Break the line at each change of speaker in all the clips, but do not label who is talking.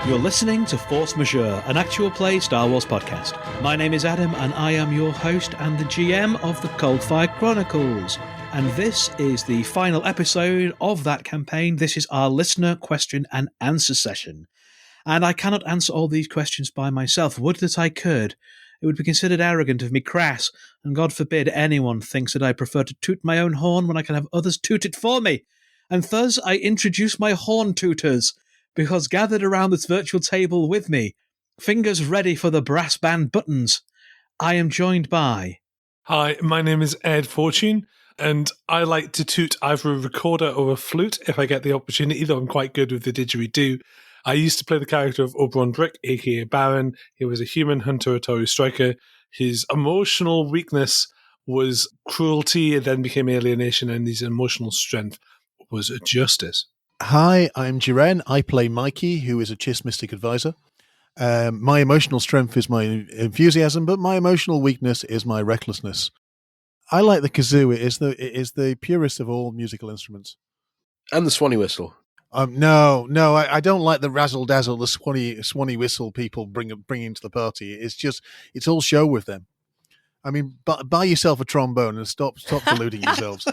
You're listening to Force Majeure, an actual play Star Wars podcast. My name is Adam, and I am your host and the GM of the Coldfire Chronicles. And this is the final episode of that campaign. This is our listener question and answer session. And I cannot answer all these questions by myself. Would that I could. It would be considered arrogant of me, crass, and God forbid anyone thinks that I prefer to toot my own horn when I can have others toot it for me. And thus I introduce my horn tooters, because gathered around this virtual table with me, fingers ready for the brass band buttons, I am joined by...
Hi, my name is Ed Fortune, and I like to toot either a recorder or a flute if I get the opportunity, though I'm quite good with the didgeridoo. I used to play the character of Oberon Brick, aka Baron. He was a human hunter, Atari striker. His emotional weakness was cruelty, and then became alienation, and his emotional strength was justice.
Hi, I'm Jiren. I play Mikey, who is a Chiss Mystic Advisor. My emotional strength is my enthusiasm, but my emotional weakness is my recklessness. I like the kazoo. It is the purest of all musical instruments.
And the swanny whistle.
No, I don't like the razzle dazzle, the swanny whistle people bring into the party. It's all show with them. I mean, buy yourself a trombone and stop deluding yourselves.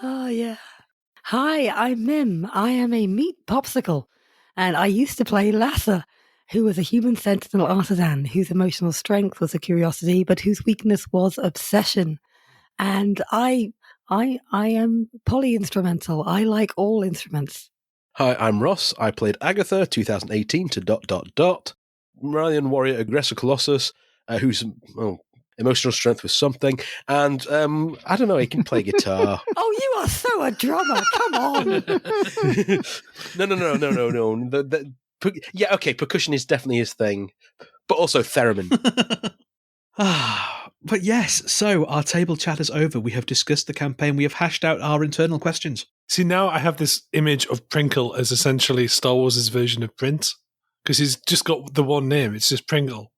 Oh yeah. Hi, I'm Mim. I am a meat popsicle, and I used to play Lasser, who was a human sentinel artisan whose emotional strength was a curiosity, but whose weakness was obsession. And I am poly-instrumental. I like all instruments.
Hi, I'm Ross. I played Agatha, 2018 to ... Maralian Warrior Aggressor Colossus, whose emotional strength was something, and I don't know, he can play guitar.
Oh, you are so a drummer! Come on.
No. Yeah, okay, percussion is definitely his thing, but also theremin.
But yes, so our table chat is over. We have discussed the campaign. We have hashed out our internal questions.
See, now I have this image of Pringle as essentially Star Wars' version of Prince, because he's just got the one name. It's just Pringle.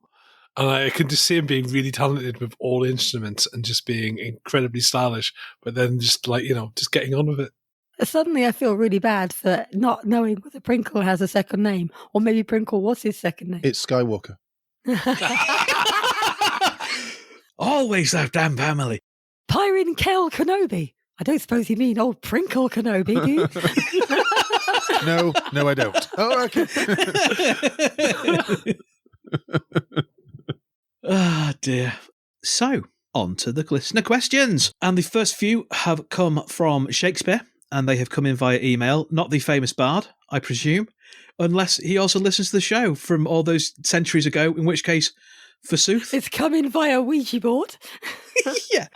And I can just see him being really talented with all instruments and just being incredibly stylish, but then just just getting on with it.
Suddenly I feel really bad for not knowing whether Pringle has a second name, or maybe Pringle was his second name.
It's Skywalker.
Always that damn family.
Pyrin Kel Kenobi. I don't suppose you mean old Prinkle Kenobi, do you?
No, I don't. Oh, okay.
Ah, dear. So, on to the listener questions. And the first few have come from Shakespeare, and they have come in via email. Not the famous bard, I presume, unless he also listens to the show from all those centuries ago, in which case, forsooth.
It's coming via Ouija board.
Yeah.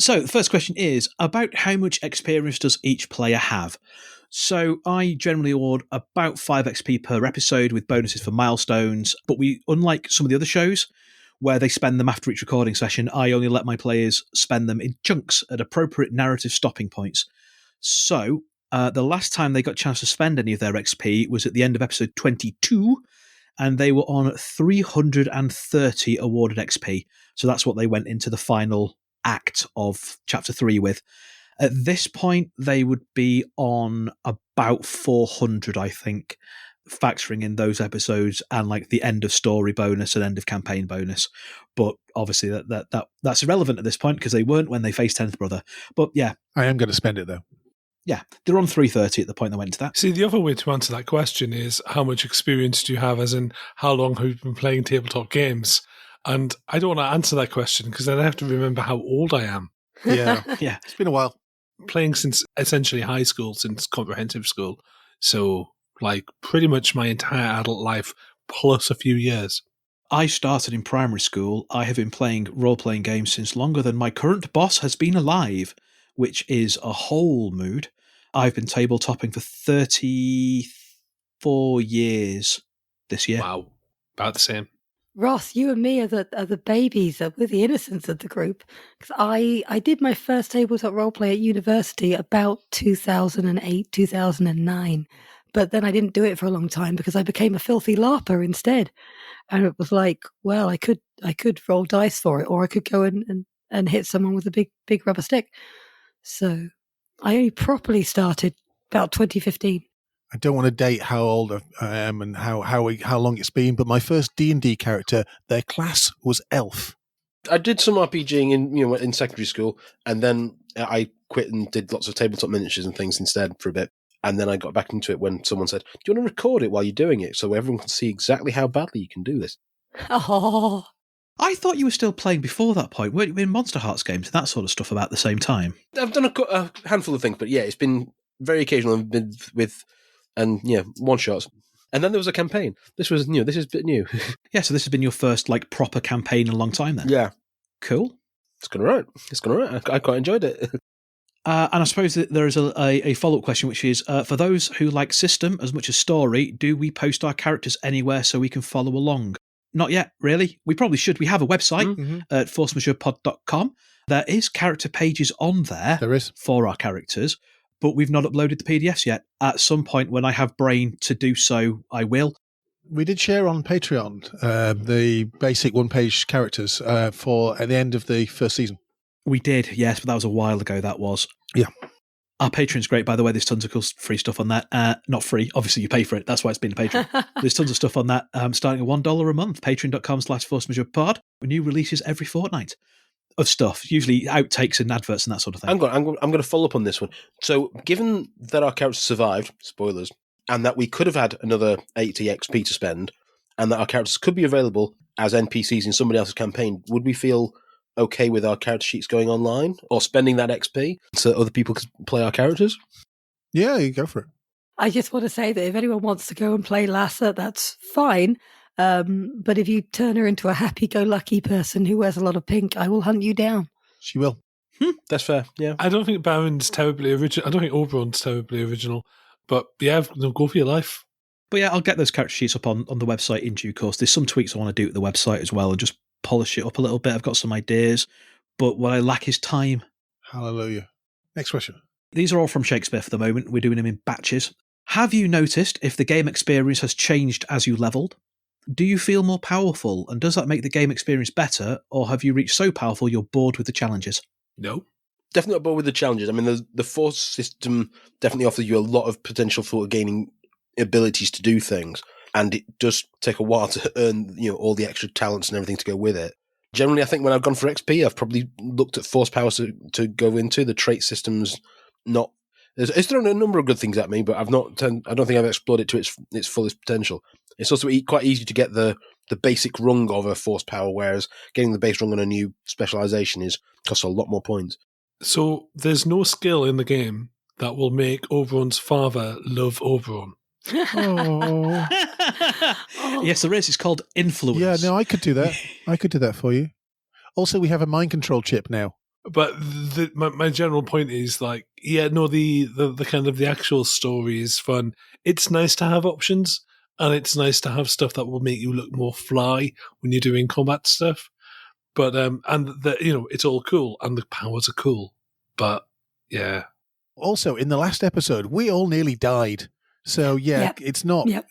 So, the first question is, about how much experience does each player have? So I generally award about 5 XP per episode with bonuses for milestones, but unlike some of the other shows, where they spend them after each recording session, I only let my players spend them in chunks at appropriate narrative stopping points. So, the last time they got a chance to spend any of their XP was at the end of episode 22, and they were on 330 awarded XP. So that's what they went into the final act of Chapter 3 with. At this point, they would be on about 400, I think, factoring in those episodes and like the end of story bonus and end of campaign bonus. But obviously that's irrelevant at this point because they weren't when they faced 10th Brother. But yeah.
I am going to spend it though.
Yeah, they're on 330 at the point they went to that.
See, the other way to answer that question is how much experience do you have, as in how long have you been playing tabletop games? And I don't want to answer that question because then I have to remember how old I am.
Yeah,
yeah,
it's been a while.
Playing since essentially high school, since comprehensive school. So, like, pretty much my entire adult life plus a few years.
I started in primary school. I have been playing role-playing games since longer than my current boss has been alive, which is a whole mood. I've been tabletopping for 34 years this year.
Wow. About the same.
Ross, you and me are the babies. We're the innocents of the group. Because I did my first tabletop roleplay at university about 2008, 2009. But then I didn't do it for a long time because I became a filthy LARPer instead. And it was like, well, I could roll dice for it, or I could go and hit someone with a big rubber stick. So I only properly started about 2015.
I don't want to date how old I am and how long it's been, but my first D&D character, their class was elf.
I did some RPGing in secondary school, and then I quit and did lots of tabletop miniatures and things instead for a bit. And then I got back into it when someone said, "Do you want to record it while you're doing it so everyone can see exactly how badly you can do this?"
Oh,
I thought you were still playing before that point. Weren't you in Monster Hearts games and that sort of stuff about the same time?
I've done a handful of things, but yeah, it's been very occasional and been with one shots. And then there was a campaign. This was new. This is a bit new.
Yeah, so this has been your first proper campaign in a long time then?
Yeah.
Cool.
It's gone all right. I quite enjoyed it.
And I suppose that there is a follow-up question, which is, for those who like system as much as story, do we post our characters anywhere so we can follow along? Not yet, really. We probably should. We have a website at forcemajeurepod.com. There is character pages on there.
There is.
For our characters, but we've not uploaded the PDFs yet. At some point when I have brain to do so, I will.
We did share on Patreon the basic one-page characters for at the end of the first season.
We did, yes, but that was a while ago, that was.
Yeah.
Our Patreon's great, by the way. There's tons of cool free stuff on that. Not free, obviously you pay for it. That's why it's been a Patreon. There's tons of stuff on that, starting at $1 a month. Patreon.com/forcemajeurepod. New releases every fortnight of stuff, usually outtakes and adverts and that sort of thing.
I'm going to follow up on this one. So, given that our characters survived, spoilers, and that we could have had another 80 XP to spend, and that our characters could be available as NPCs in somebody else's campaign, would we feel okay with our character sheets going online or spending that XP so other people could play our characters?
Yeah, you go for it.
I just want to say that if anyone wants to go and play Lassa, that's fine. But if you turn her into a happy-go-lucky person who wears a lot of pink, I will hunt you down.
She will.
That's fair, yeah.
I don't think Baron's terribly original. I don't think Oberon's terribly original. But yeah, go for your life.
But yeah, I'll get those character sheets up on the website in due course. There's some tweaks I want to do at the website as well and just polish it up a little bit. I've got some ideas, but what I lack is time.
Hallelujah. Next question.
These are all from Shakespeare for the moment. We're doing them in batches. Have you noticed if the game experience has changed as you leveled? Do you feel more powerful, and does that make the game experience better, or have you reached so powerful you're bored with the challenges?
No.
Definitely not bored with the challenges. I mean, the force system definitely offers you a lot of potential for gaining abilities to do things, and it does take a while to earn all the extra talents and everything to go with it. Generally, I think when I've gone for XP, I've probably looked at force powers to go into. The trait system's not... It's thrown a number of good things at me, but I don't think I've explored it to its fullest potential. It's also quite easy to get the basic rung of a force power, whereas getting the base rung on a new specialization costs a lot more points.
So there's no skill in the game that will make Oberon's father love Oberon.
Oh.
Yes, there is. It's called influence.
Yeah, no, I could do that. I could do that for you. Also, we have a mind control chip now.
But my general point is the kind of the actual story is fun. It's nice to have options, and it's nice to have stuff that will make you look more fly when you're doing combat stuff. But it's all cool, and the powers are cool. But yeah.
Also, in the last episode, we all nearly died. So yeah, It's not. Yep.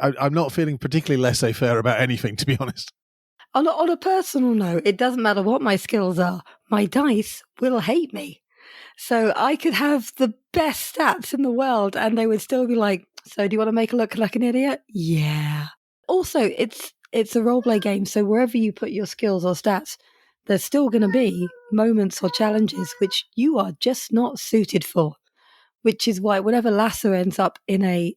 I'm not feeling particularly laissez-faire about anything, to be honest.
On a personal note, it doesn't matter what my skills are. My dice will hate me. So I could have the best stats in the world and they would still be like, so do you want to make a look like an idiot? Yeah. Also, it's a roleplay game, so wherever you put your skills or stats, there's still going to be moments or challenges which you are just not suited for, which is why whenever Lassa ends up in a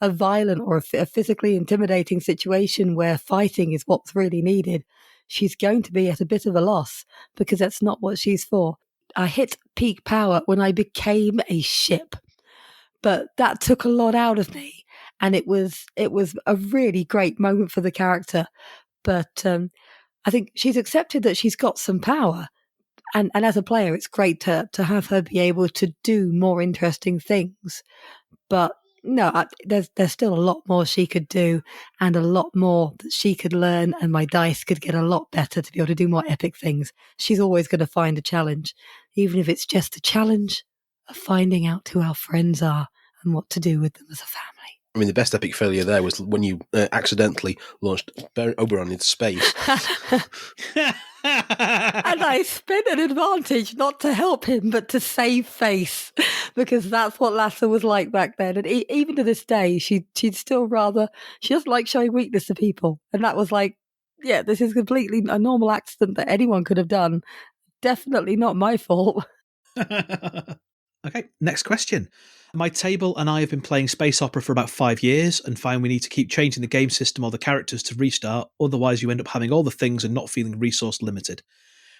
violent or a physically intimidating situation where fighting is what's really needed, she's going to be at a bit of a loss because that's not what she's for. I hit peak power when I became a ship, but that took a lot out of me, and it was a really great moment for the character. But I think she's accepted that she's got some power, and as a player, it's great to have her be able to do more interesting things. But no, there's still a lot more she could do and a lot more that she could learn, and my dice could get a lot better to be able to do more epic things. She's always going to find a challenge, even if it's just a challenge of finding out who our friends are and what to do with them as a family.
I mean, the best epic failure there was when you accidentally launched Oberon into space.
And I spent an advantage not to help him, but to save face, because that's what Lassa was like back then. And even to this day, she'd still she doesn't like showing weakness to people. And that was like, yeah, this is completely a normal accident that anyone could have done. Definitely not my fault.
Okay, next question. My table and I have been playing Space Opera for about 5 years and find we need to keep changing the game system or the characters to restart, otherwise you end up having all the things and not feeling resource limited.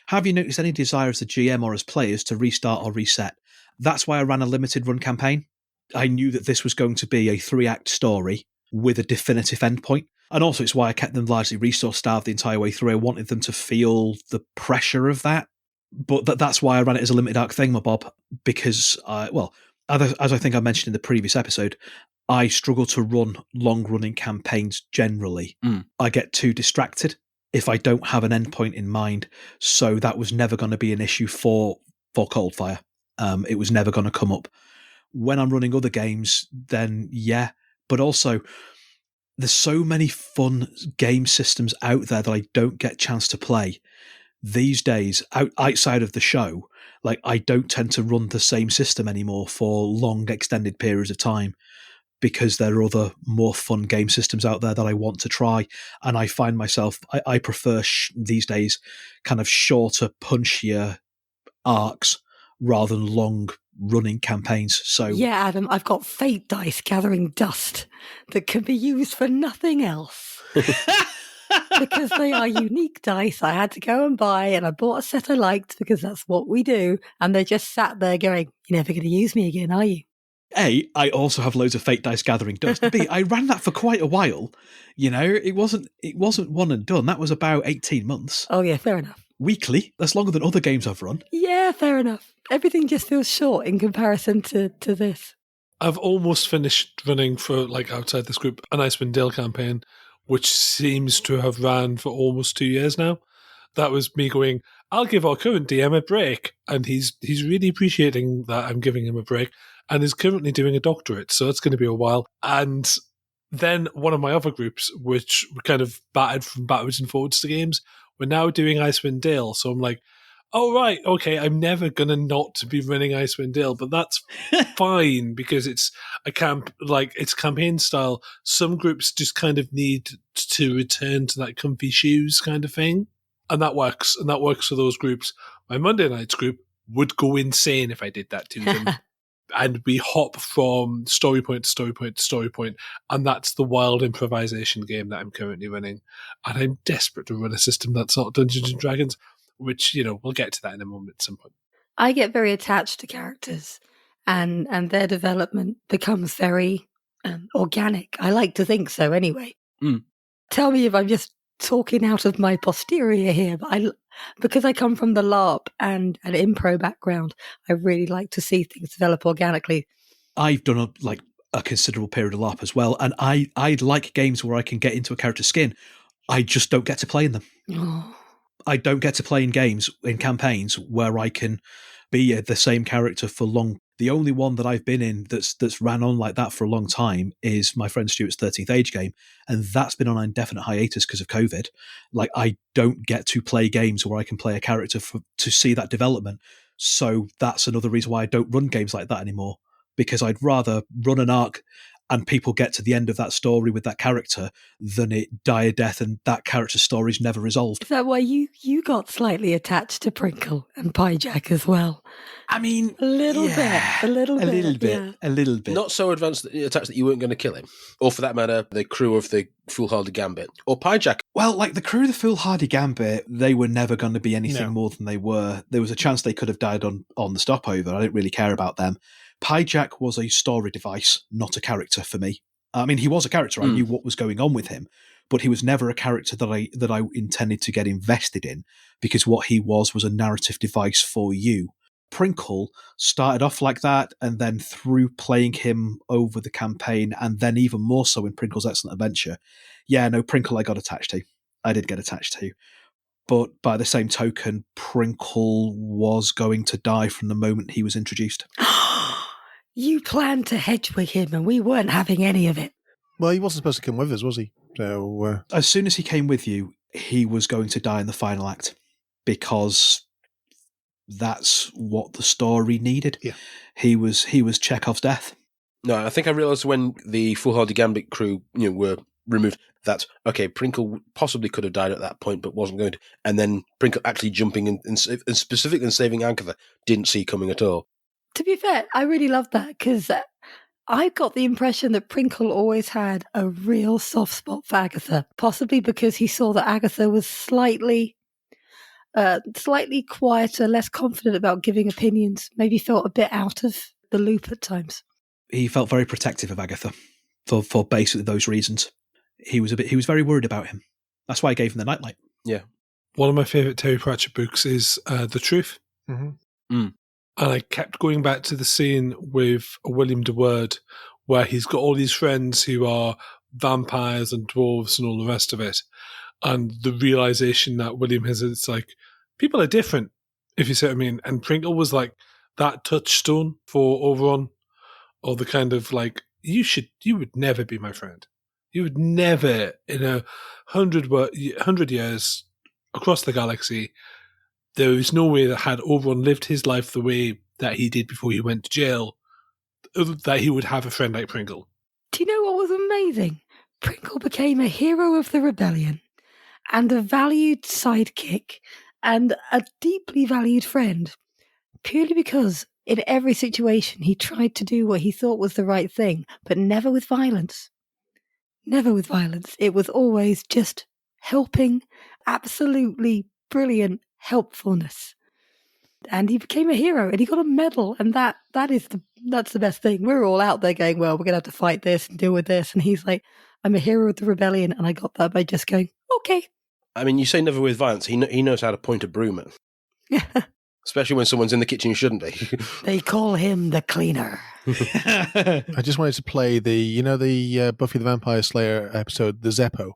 Have you noticed any desire as the GM or as players to restart or reset? That's why I ran a limited run campaign. I knew that this was going to be a 3-act story with a definitive endpoint. And also it's why I kept them largely resource-starved the entire way through. I wanted them to feel the pressure of that. But that's why I ran it as a limited arc thingamabob, because, as I think I mentioned in the previous episode, I struggle to run long-running campaigns generally. I get too distracted if I don't have an endpoint in mind, so that was never going to be an issue for Coldfire. It was never going to come up. When I'm running other games, then yeah, but also there's so many fun game systems out there that I don't get a chance to play. These days, outside of the show, like I don't tend to run the same system anymore for long, extended periods of time because there are other more fun game systems out there that I want to try. And I find myself, I prefer these days kind of shorter, punchier arcs rather than long running campaigns. So
yeah, Adam, I've got fate dice gathering dust that can be used for nothing else. Because they are unique dice I had to go and buy, and I bought a set I liked because that's what we do, and they just sat there going, you're never going to use me again, are you?
A, I also have loads of fake dice gathering dust. B, I ran that for quite a while. You know, it wasn't one and done. That was about 18 months.
Oh yeah, fair enough.
Weekly. That's longer than other games I've run.
Yeah, fair enough. Everything just feels short in comparison to this.
I've almost finished running for, like, outside this group, an Icewind Dale campaign, which seems to have ran for almost 2 years now. That was me going, I'll give our current DM a break. And he's really appreciating that I'm giving him a break, and is currently doing a doctorate, so it's going to be a while. And then one of my other groups, which were kind of battered from backwards and forwards to games, we're now doing Icewind Dale. So I'm like, oh, right, okay, I'm never going to not be running Icewind Dale, but that's fine because it's a it's campaign style. Some groups just kind of need to return to that comfy shoes kind of thing. And that works. And that works for those groups. My Monday nights group would go insane if I did that to them. And we hop from story point to story point to story point. And that's the wild improvisation game that I'm currently running. And I'm desperate to run a system that's not Dungeons and Dragons, which, we'll get to that in a moment at some point.
I get very attached to characters, and their development becomes very organic. I like to think so anyway. Tell me if I'm just talking out of my posterior here, but because I come from the LARP and an impro background, I really like to see things develop organically.
I've done a considerable period of LARP as well, and I like games where I can get into a character's skin. I just don't get to play in them.
Oh.
I don't get to play in games, in campaigns, where I can be the same character for long. The only one that I've been in that's ran on like that for a long time is my friend Stuart's 13th Age game, and that's been on an indefinite hiatus because of COVID. Like, I don't get to play games where I can play a character to see that development. So that's another reason why I don't run games like that anymore, because I'd rather run an arc and people get to the end of that story with that character than it die a death and that character's story is never resolved.
Is that why you got slightly attached to Prinkle and Pyjack as well?
I mean,
a little bit.
Not so attached that you weren't going to kill him. Or for that matter, the crew of the Foolhardy Gambit. Or Pyjack.
Well, like the crew of the Foolhardy Gambit, they were never going to be anything more than they were. There was a chance they could have died on the stopover. I didn't really care about them. Pyjack was a story device, not a character for me. I mean, he was a character. I knew what was going on with him, but he was never a character that I intended to get invested in, because what he was a narrative device for you. Prinkle started off like that, and then through playing him over the campaign, and then even more so in Prinkle's Excellent Adventure. Yeah, no, Prinkle I got attached to. I did get attached to. But by the same token, Prinkle was going to die from the moment he was introduced.
You planned to hedge with him, and we weren't having any of it.
Well, he wasn't supposed to come with us, was he? So,
As soon as he came with you, he was going to die in the final act because that's what the story needed.
Yeah.
He was Chekhov's death.
No, I think I realised when the Foolhardy Gambit crew were removed that, okay, Prinkle possibly could have died at that point but wasn't going to. And then Prinkle actually jumping and specifically saving Agatha didn't see coming at all.
To be fair, I really loved that because I got the impression that Prinkle always had a real soft spot for Agatha, possibly because he saw that Agatha was slightly quieter, less confident about giving opinions, maybe felt a bit out of the loop at times.
He felt very protective of Agatha for basically those reasons. He was very worried about him. That's why I gave him the nightlight.
Yeah.
One of my favourite Terry Pratchett books is The Truth.
mm-hmm.
And I kept going back to the scene with William de Word where he's got all these friends who are vampires and dwarves and all the rest of it. And the realization that William has, it's like, people are different, if you see what I mean. And Prinkle was like that touchstone for Oberon, or the kind of like, you would never be my friend. You would never, in 100 years across the galaxy, there is no way that had Oberon lived his life the way that he did before he went to jail, that he would have a friend like Prinkle.
Do you know what was amazing? Prinkle became a hero of the rebellion and a valued sidekick and a deeply valued friend, purely because in every situation he tried to do what he thought was the right thing, but never with violence. Never with violence. It was always just helping, absolutely brilliant helpfulness. And he became a hero and he got a medal, and that's the best thing. We're all out there going, well, we're going to have to fight this and deal with this. And he's like, I'm a hero of the rebellion, and I got that by just going, okay.
I mean, you say never with violence. He knows how to point a broom at.
Yeah.
Especially when someone's in the kitchen who shouldn't be.
They call him the cleaner.
I just wanted to play the Buffy the Vampire Slayer episode, The Zeppo,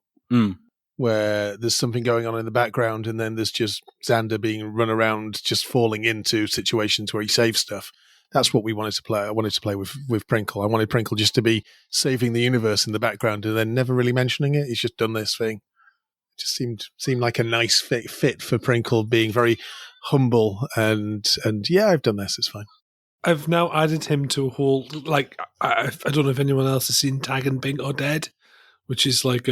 where there's something going on in the background and then there's just Xander being run around, just falling into situations where he saves stuff. That's what we wanted to play. I wanted to play with Prinkle. I wanted Prinkle just to be saving the universe in the background and then never really mentioning it. He's just done this thing. It just seemed like a nice fit for Prinkle, being very humble and yeah, I've done this. It's fine.
I've now added him to a whole, like, I don't know if anyone else has seen Tag and Bink or Dead, which is like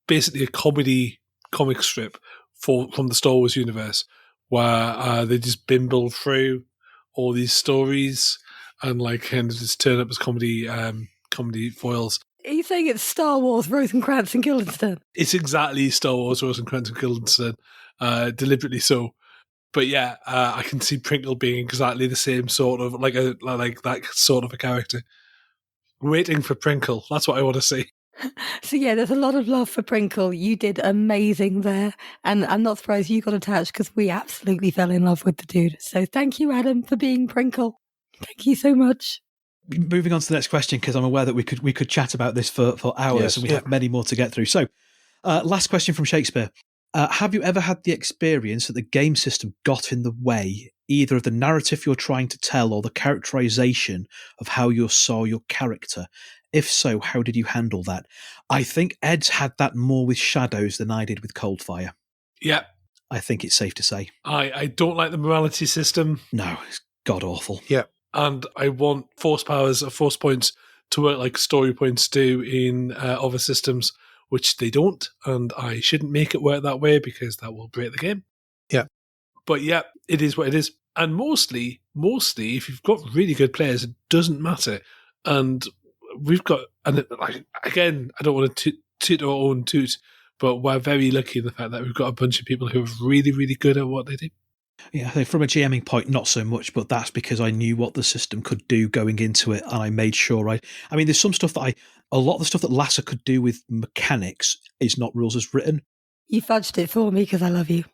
basically a comedy comic strip from the Star Wars universe, where they just bimble through all these stories and like kind of just turn up as comedy foils.
Are you saying it's Star Wars, Rosencrantz and Guildenstern?
It's exactly Star Wars, Rosencrantz and Guildenstern, deliberately so. But yeah, I can see Prinkle being exactly the same sort of like that sort of a character. Waiting for Prinkle. That's what I want to see.
So yeah, there's a lot of love for Prinkle. You did amazing there, and I'm not surprised you got attached because we absolutely fell in love with the dude. So thank you, Adam, for being Prinkle. Thank you so much.
Moving on to the next question, because I'm aware that we could chat about this for hours,
Yes.
and we have many more to get through. So, last question from Shakespeare. Have you ever had the experience that the game system got in the way, either of the narrative you're trying to tell or the characterization of how you saw your character? If so, how did you handle that? I think Ed's had that more with Shadows than I did with Coldfire.
Yeah.
I think it's safe to say.
I don't like the morality system.
No, it's god-awful.
Yeah.
And I want force powers or force points to work like story points do in other systems, which they don't, and I shouldn't make it work that way because that will break the game.
Yeah.
But yeah, it is what it is. And mostly, if you've got really good players, it doesn't matter. And we've got, and again, I don't want to toot our own toot, but we're very lucky in the fact that we've got a bunch of people who are really, really good at what they do.
Yeah, I think from a GMing point, not so much, but that's because I knew what the system could do going into it, and I made sure I mean, there's some stuff that a lot of the stuff that Lasser could do with mechanics is not rules as written.
You fudged it for me because I love you.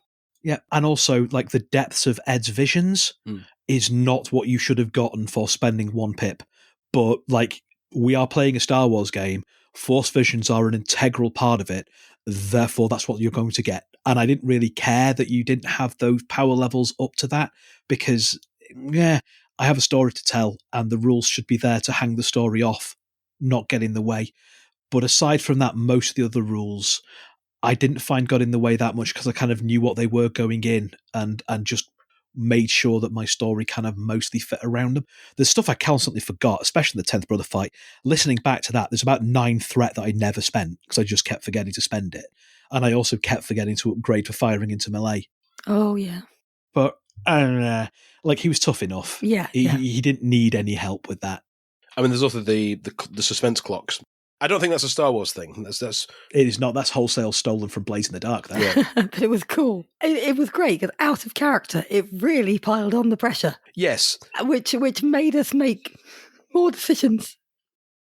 Yeah, and also, like, the depths of Ed's visions is not what you should have gotten for spending 1 pip. But, like, we are playing a Star Wars game. Force visions are an integral part of it. Therefore, that's what you're going to get. And I didn't really care that you didn't have those power levels up to that because, yeah, I have a story to tell and the rules should be there to hang the story off, not get in the way. But aside from that, most of the other rules I didn't find got in the way that much because I kind of knew what they were going in and just made sure that my story kind of mostly fit around them. There's stuff I constantly forgot, especially the 10th Brother fight. Listening back to that, there's about 9 threat that I never spent because I just kept forgetting to spend it. And I also kept forgetting to upgrade for firing into melee.
Oh, yeah.
But like he was tough enough.
Yeah,
He didn't need any help with that.
I mean, there's also the suspense clocks. I don't think that's a Star Wars thing. That's
It is not. That's wholesale stolen from Blaze in the Dark. That.
Yeah.
But it was cool. It was great because out of character, it really piled on the pressure.
Yes.
Which made us make more decisions.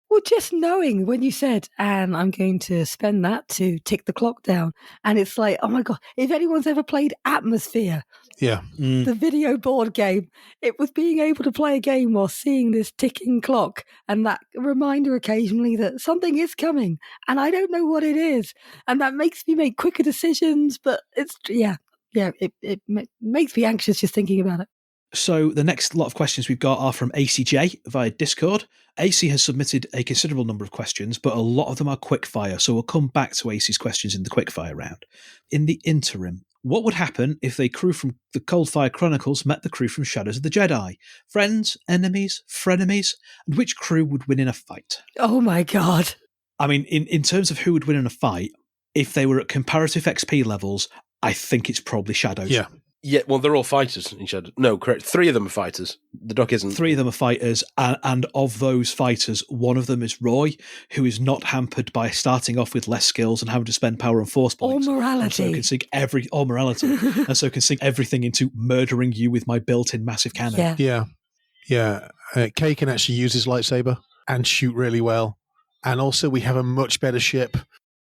Well, just knowing when you said, and I'm going to spend that to tick the clock down. And it's like, oh my God, if anyone's ever played Atmosphere,
Yeah.
the video board game, it was being able to play a game while seeing this ticking clock and that reminder occasionally that something is coming and I don't know what it is. And that makes me make quicker decisions. But it's, it makes me anxious just thinking about it.
So the next lot of questions we've got are from ACJ via Discord. AC has submitted a considerable number of questions, but a lot of them are quickfire, so we'll come back to AC's questions in the quickfire round. In the interim, what would happen if the crew from the Coldfire Chronicles met the crew from Shadows of the Jedi? Friends, enemies, frenemies, and which crew would win in a fight?
Oh my God.
I mean, in terms of who would win in a fight, if they were at comparative XP levels, I think it's probably Shadows.
Yeah.
Yeah, well, they're all fighters in Shadow. No, correct. 3 of them are fighters. The Doc isn't.
3 of them are fighters, and of those fighters, one of them is Roy, who is not hampered by starting off with less skills and having to spend power and force points.
Or morality.
And so can sink and so can sink everything into murdering you with my built-in massive cannon.
Yeah. Kay can actually use his lightsaber and shoot really well. And also we have a much better ship.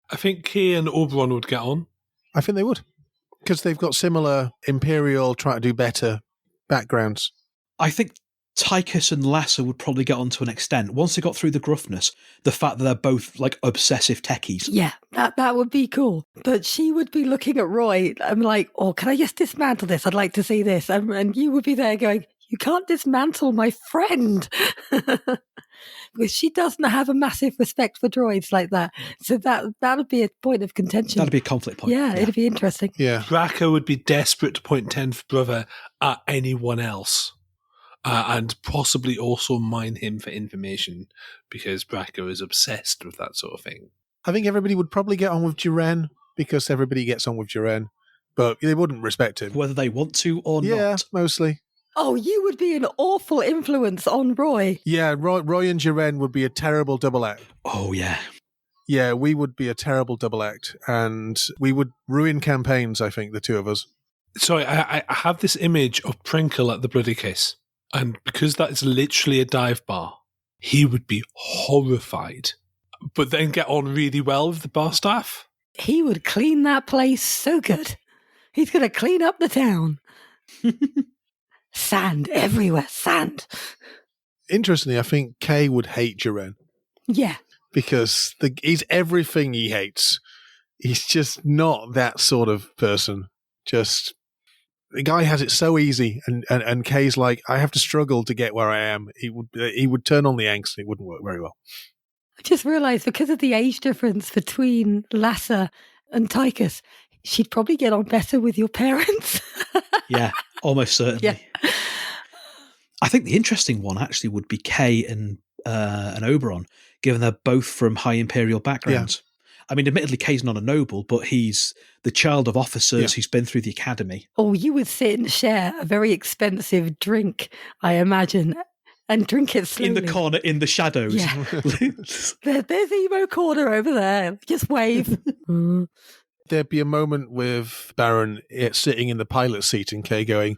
I think Kay and Oberon would get on.
I think they would. Because they've got similar Imperial, try to do better backgrounds.
I think Tychus and Lasser would probably get on to an extent. Once they got through the gruffness, the fact that they're both like obsessive techies.
Yeah, that would be cool. But she would be looking at Roy. I'm like, oh, can I just dismantle this? I'd like to see this. And you would be there going, you can't dismantle my friend. Because she doesn't have a massive respect for droids like that. So that would be a point of contention.
That'd be a conflict point.
Yeah, it'd be interesting.
Yeah.
Braca would be desperate to point 10th brother at anyone else. And possibly also mine him for information because Braca is obsessed with that sort of thing.
I think everybody would probably get on with Jiren because everybody gets on with Jiren. But they wouldn't respect him.
Whether they want to or
Yeah,
not.
mostly.
Oh, you would be an awful influence on Roy.
Yeah, Roy and Jiren would be a terrible double act.
Oh, yeah.
Yeah, we would be a terrible double act. And we would ruin campaigns, I think, the two of us.
Sorry, I have this image of Prinkle at the Bloody Kiss. And because that is literally a dive bar, he would be horrified. But then get on really well with the bar staff.
He would clean that place so good. He's going to clean up the town. Sand everywhere, sand.
Interestingly, I think Kay would hate Jiren.
Yeah.
Because he's everything he hates. He's just not that sort of person. Just, the guy has it so easy. And Kay's like, I have to struggle to get where I am. He would turn on the angst and it wouldn't work very well.
I just realised because of the age difference between Lasser and Tychus, she'd probably get on better with your parents.
Yeah, almost certainly.
Yeah.
I think the interesting one actually would be Kay and Oberon, given they're both from high Imperial backgrounds. Yeah. I mean, admittedly, Kay's not a noble, but he's the child of officers who's been through the academy.
Oh, you would sit and share a very expensive drink, I imagine, and drink it slowly.
In the corner, in the shadows.
Yeah. There's Emo Corner over there. Just wave.
There'd be a moment with Baron sitting in the pilot seat and Kay going,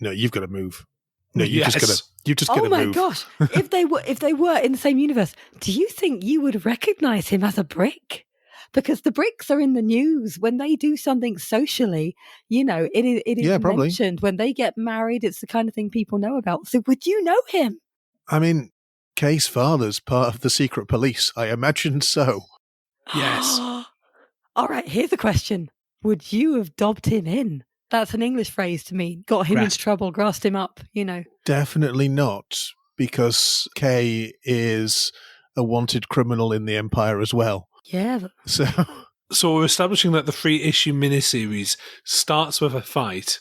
no, you've got to move. No, you've just got to move.
Oh my gosh. If they were in the same universe, do you think you would recognize him as a brick? Because the bricks are in the news when they do something socially, it is mentioned. When they get married, it's the kind of thing people know about. So would you know him?
I mean, Kay's father's part of the secret police. I imagine so.
Yes.
All right, here's a question. Would you have dobbed him in? That's an English phrase to me. Got him into trouble, grassed him up,
Definitely not, because Kay is a wanted criminal in the Empire as well.
Yeah.
So we're establishing that the 3-issue miniseries starts with a fight,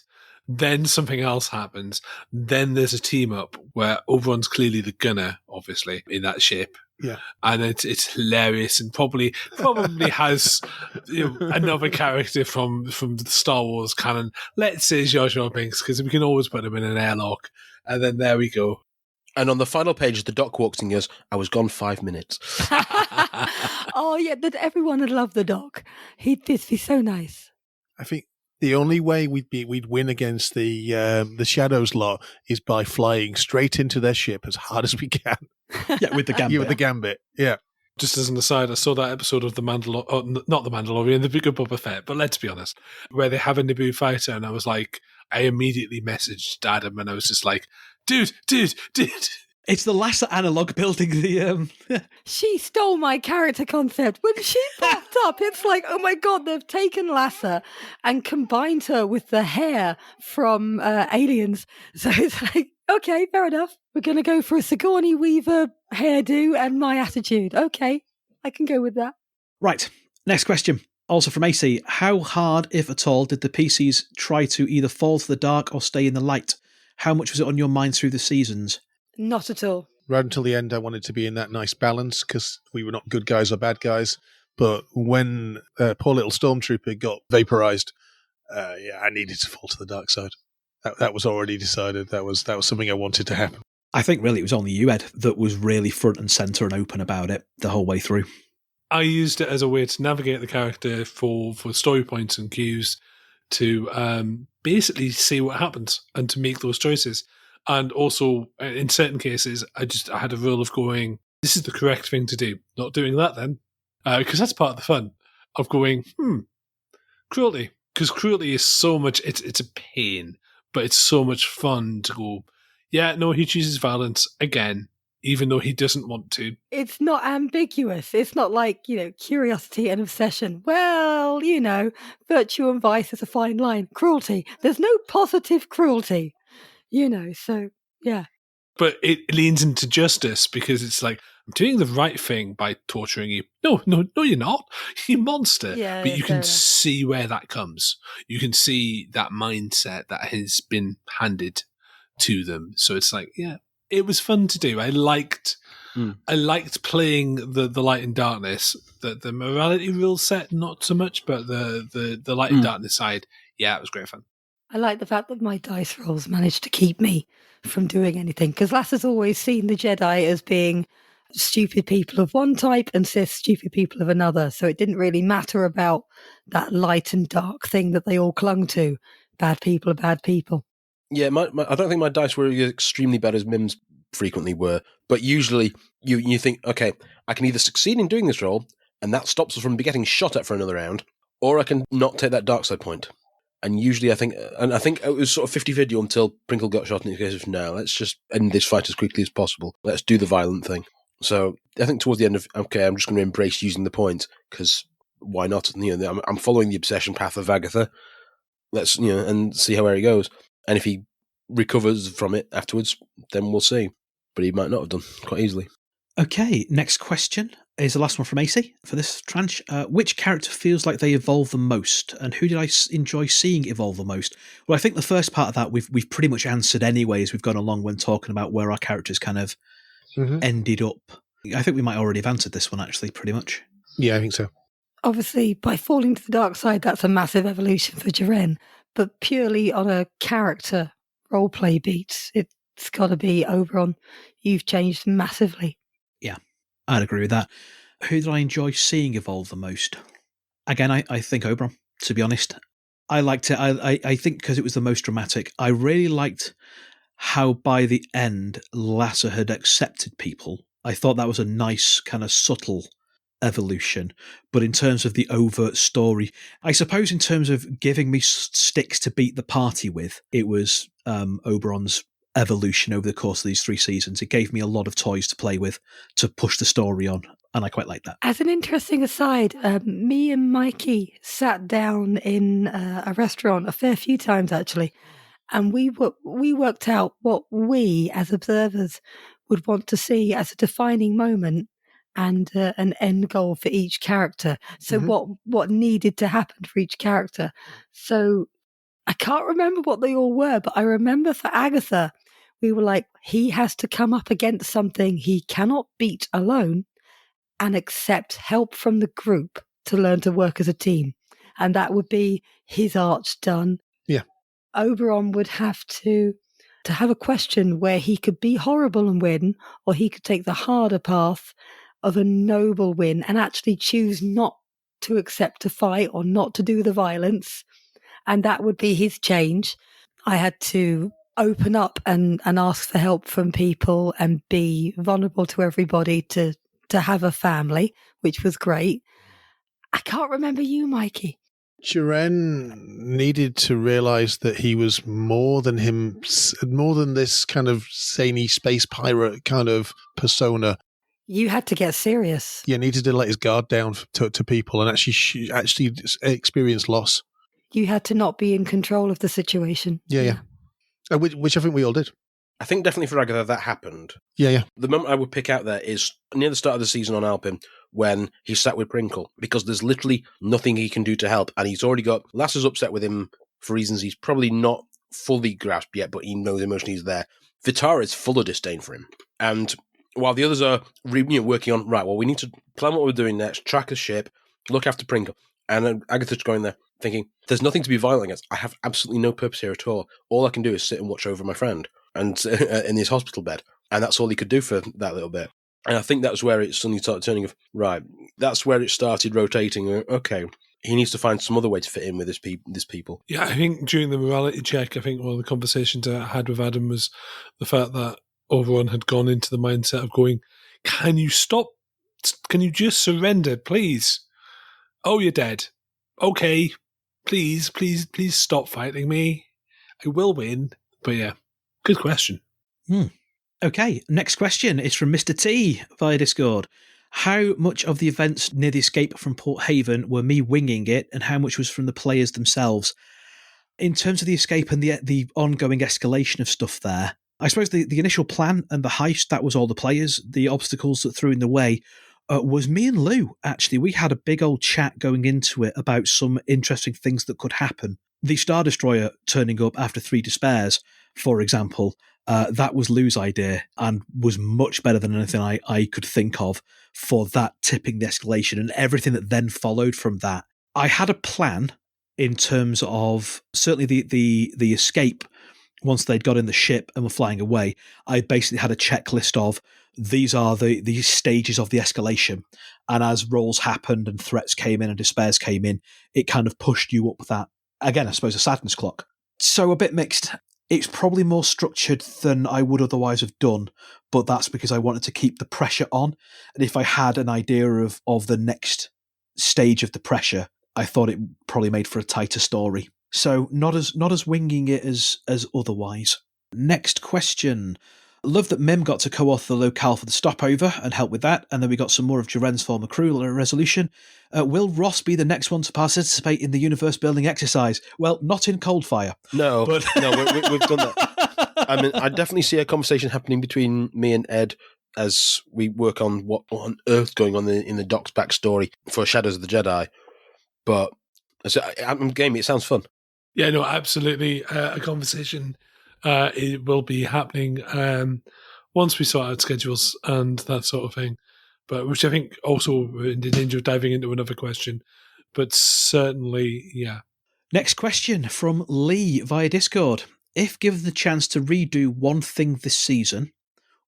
then something else happens, then there's a team up where Oberon's clearly the gunner, obviously, in that ship.
Yeah.
And it's hilarious and probably has another character from the Star Wars canon. Let's say Jar Jar Binks, because we can always put him in an airlock. And then there we go.
And on the final page, the Doc walks in and goes, I was gone 5 minutes.
Oh, yeah, everyone would love the Doc. He'd be so nice.
I think the only way we'd win against the Shadows lot is by flying straight into their ship as hard as we can.
Yeah, with the Gambit.
Yeah, with the Gambit, yeah.
Just as an aside, I saw that episode of not the Mandalorian, the Book of Boba Fett, but let's be honest, where they have a Naboo fighter, and I was like, I immediately messaged Adam, and I was just like, dude.
It's the Lassa analog building the...
She stole my character concept. When she popped up, it's like, oh my God, they've taken Lassa and combined her with the hair from Aliens. So it's like, okay, fair enough. We're going to go for a Sigourney Weaver hairdo and my attitude. Okay, I can go with that.
Right, next question. Also from AC, how hard, if at all, did the PCs try to either fall to the dark or stay in the light? How much was it on your mind through the seasons?
Not at all.
Right until the end, I wanted to be in that nice balance because we were not good guys or bad guys. But when poor little Stormtrooper got vaporized, I needed to fall to the dark side. That was already decided. That was something I wanted to happen.
I think really it was only you, Ed, that was really front and centre and open about it the whole way through.
I used it as a way to navigate the character for story points and cues to basically see what happens and to make those choices. And also, in certain cases, I had a rule of going, this is the correct thing to do. Not doing that then. Because that's part of the fun of going, cruelty. Because cruelty is so much, it's a pain, but it's so much fun to go, yeah, no, he chooses violence again, even though he doesn't want to.
It's not ambiguous. It's not like, curiosity and obsession. Well, virtue and vice is a fine line. Cruelty. There's no positive cruelty. So, yeah.
But it leans into justice because it's like, I'm doing the right thing by torturing you. No, you're not. You monster.
Yeah,
but you can
enough.
see where that comes. You can see that mindset that has been handed to them. So it's like, yeah, it was fun to do. I liked playing the light and darkness. The morality rule set, not so much, but the light and darkness side, yeah, it was great fun.
I like the fact that my dice rolls managed to keep me from doing anything, because Lassa's always seen the Jedi as being stupid people of one type and Sith stupid people of another. So it didn't really matter about that light and dark thing that they all clung to. Bad people are bad people.
Yeah, I don't think my dice were extremely bad as Mim's frequently were, but usually you think, okay, I can either succeed in doing this roll, and that stops us from getting shot at for another round, or I can not take that dark side point. And usually I think it was sort of 50-50 until Prinkle got shot, and he goes, no, let's just end this fight as quickly as possible. Let's do the violent thing. So I think towards the end of, okay, I'm just going to embrace using the point, because why not? I'm following the obsession path of Agatha. Let's, and see where he goes. And if he recovers from it afterwards, then we'll see. But he might not have done quite easily.
Okay, next question is the last one from AC for this tranche. Which character feels like they evolve the most, and who did I enjoy seeing evolve the most? Well, I think the first part of that we've pretty much answered anyway as we've gone along when talking about where our characters kind of ended up. I think we might already have answered this one, actually, pretty much.
Yeah, I think so.
Obviously, by falling to the dark side, that's a massive evolution for Jaren, but purely on a character roleplay beat, it's got to be Oberon. You've changed massively.
Yeah, I'd agree with that. Who did I enjoy seeing evolve the most? Again, I think Oberon, to be honest. I liked it. I think because it was the most dramatic. I really liked how by the end, Lassa had accepted people. I thought that was a nice kind of subtle evolution. But in terms of the overt story, I suppose in terms of giving me sticks to beat the party with, it was Oberon's evolution over the course of these 3 seasons. It gave me a lot of toys to play with to push the story on, and I quite like that.
As an interesting aside, me and Mikey sat down in a restaurant a fair few times actually, and we worked out what we as observers would want to see as a defining moment and an end goal for each character. So what needed to happen for each character. So I can't remember what they all were, but I remember for Agatha, we were like, he has to come up against something he cannot beat alone and accept help from the group to learn to work as a team. And that would be his arch done.
Yeah.
Oberon would have to have a question where he could be horrible and win, or he could take the harder path of a noble win and actually choose not to accept a fight or not to do the violence. And that would be his change. I had to open up and ask for help from people and be vulnerable to everybody to have a family, which was great. I can't remember you, Mikey.
Jiren needed to realize that he was more than this kind of zany space pirate kind of persona.
You had to get serious.
Yeah, needed to let his guard down to people and actually experience loss.
You had to not be in control of the situation.
Yeah. Which I think we all did.
I think definitely for Agatha that happened.
Yeah.
The moment I would pick out there is near the start of the season on Alpin when he's sat with Prinkle, because there's literally nothing he can do to help, and he's already got Lasser's upset with him for reasons he's probably not fully grasped yet, but he knows emotionally he's there. Vitara is full of disdain for him, and while the others are working on, right, well, we need to plan what we're doing next, track the ship, look after Prinkle, and Agatha's going there thinking, there's nothing to be violent against. I have absolutely no purpose here at all. All I can do is sit and watch over my friend and in his hospital bed. And that's all he could do for that little bit. And I think that's where it suddenly started turning of, right, that's where it started rotating. Okay, he needs to find some other way to fit in with this people.
Yeah, I think during the morality check, I think one of the conversations I had with Adam was the fact that Oberon had gone into the mindset of going, can you stop? Can you just surrender, please? Oh, you're dead. Okay, please stop fighting me. I will win. But yeah, good question.
Okay, next question is from Mr. T via Discord. How much of the events near the escape from Port Haven were me winging it, and how much was from the players themselves? In terms of the escape and the ongoing escalation of stuff there, I suppose the initial plan and the heist, that was all the players. The obstacles that threw in the way was me and Lou, actually. We had a big old chat going into it about some interesting things that could happen. The Star Destroyer turning up after 3 despairs, for example, that was Lou's idea and was much better than anything I could think of for that tipping the escalation and everything that then followed from that. I had a plan in terms of certainly the escape. Once they'd got in the ship and were flying away, I basically had a checklist of these are the stages of the escalation. And as rolls happened and threats came in and despairs came in, it kind of pushed you up that, again, I suppose, a sadness clock. So a bit mixed. It's probably more structured than I would otherwise have done, but that's because I wanted to keep the pressure on. And if I had an idea of the next stage of the pressure, I thought it probably made for a tighter story. So not as winging it as otherwise. Next question. Love that Mim got to co-author the locale for the stopover and help with that. And then we got some more of Jiren's former crew resolution. Will Ross be the next one to participate in the universe building exercise? Well, not in Coldfire.
No,
but
we've done that. I mean, I definitely see a conversation happening between me and Ed as we work on what on earth going on in the Doc's backstory for Shadows of the Jedi. But I'm game. It sounds fun.
Yeah, no, absolutely. A conversation it will be happening once we sort out schedules and that sort of thing. But which I think also we're in the danger of diving into another question. But certainly, yeah.
Next question from Lee via Discord. If given the chance to redo one thing this season,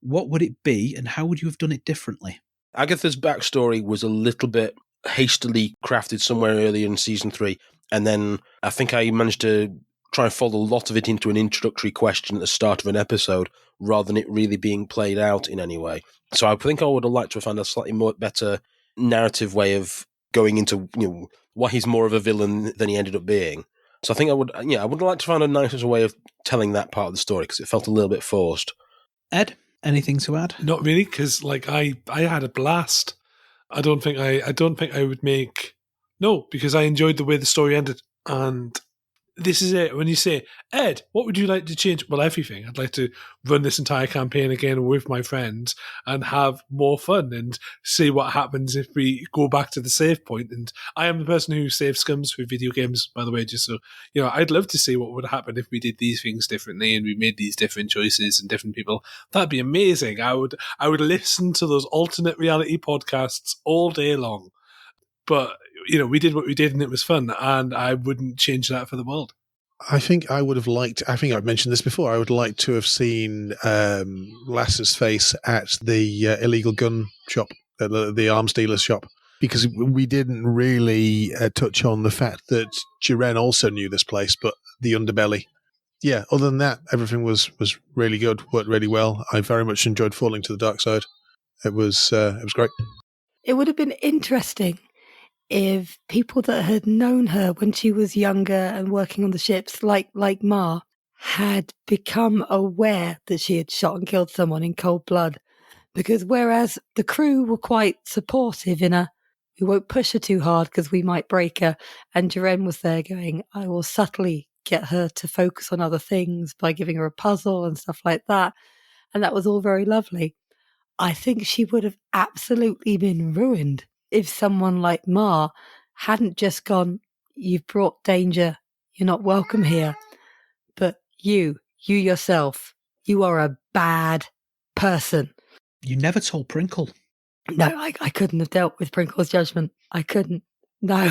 what would it be and how would you have done it differently?
Agatha's backstory was a little bit hastily crafted somewhere earlier in season 3. And then I think I managed to try and fold a lot of it into an introductory question at the start of an episode rather than it really being played out in any way. So I think I would have liked to have found a slightly more better narrative way of going into why he's more of a villain than he ended up being. So I think I would have liked to find a nicer way of telling that part of the story because it felt a little bit forced.
Ed, anything to add?
Not really, because I had a blast. I don't think I would make. No, because I enjoyed the way the story ended, and this is it. When you say, Ed, what would you like to change? Well, everything. I'd like to run this entire campaign again with my friends and have more fun and see what happens if we go back to the save point. And I am the person who saves scums for video games, by the way, just so, I'd love to see what would happen if we did these things differently and we made these different choices and different people. That'd be amazing. I would listen to those alternate reality podcasts all day long. But we did what we did and it was fun, and I wouldn't change that for the world.
I think I would have liked, I think I've mentioned this before, I would like to have seen Lass's face at the illegal gun shop, the arms dealer's shop, because we didn't really touch on the fact that Jiren also knew this place, but the underbelly. Yeah, other than that, everything was really good, worked really well. I very much enjoyed falling to the dark side. It was great.
It would have been interesting if people that had known her when she was younger and working on the ships, like Ma, had become aware that she had shot and killed someone in cold blood. Because whereas the crew were quite supportive we won't push her too hard because we might break her, and Jiren was there going, I will subtly get her to focus on other things by giving her a puzzle and stuff like that. And that was all very lovely. I think she would have absolutely been ruined if someone like Ma hadn't just gone, you've brought danger, you're not welcome here. But you yourself, you are a bad person.
You never told Prinkle.
No, I couldn't have dealt with Prinkle's judgment. I couldn't. No.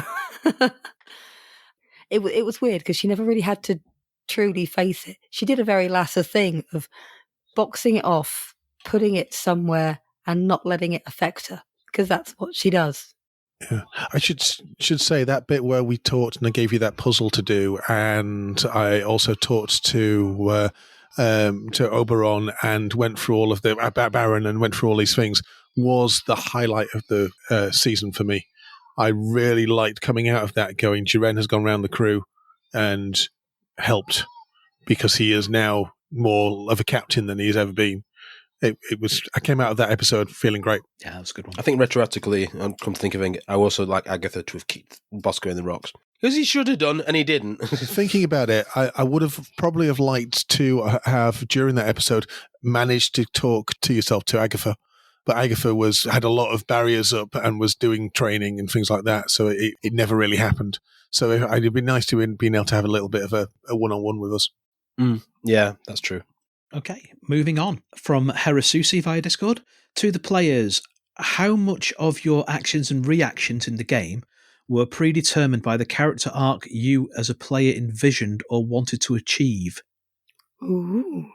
It was weird because she never really had to truly face it. She did a very Lassa thing of boxing it off, putting it somewhere and not letting it affect her. Because that's what she does.
Yeah. I should say that bit where we talked and I gave you that puzzle to do, and I also talked to Oberon and went through all of the Baron and went through all these things, was the highlight of the season for me. I really liked coming out of that going, Jiren has gone around the crew and helped because he is now more of a captain than he's ever been. It was. I came out of that episode feeling great.
Yeah, that was a good one.
I think retroactively, come to think of it, I also like Agatha to have kicked Bosco in the rocks. Because he should have done, and he didn't.
Thinking about it, I would have probably have liked to have, during that episode, managed to talk to yourself to Agatha. But Agatha had a lot of barriers up and was doing training and things like that, so it never really happened. So it'd be nice to have been able to have a little bit of a one-on-one with us.
Yeah, that's true.
Okay, moving on from Herasusi via Discord to the players. How much of your actions and reactions in the game were predetermined by the character arc you as a player envisioned or wanted to achieve?
Ooh.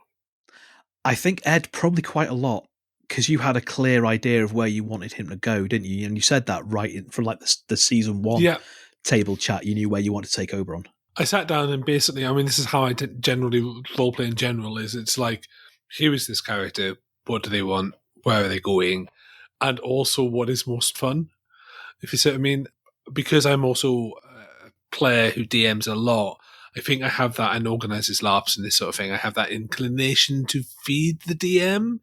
I think, Ed, probably quite a lot, because you had a clear idea of where you wanted him to go, didn't you? And you said that right from like the season 1 table chat. You knew where you wanted to take Oberon.
I sat down and basically, this is how I generally roleplay in general, is it's like, here is this character, what do they want, where are they going, and also what is most fun, if you see what I mean. Because I'm also a player who DMs a lot, I think I have that and organises laughs and this sort of thing. I have that inclination to feed the DM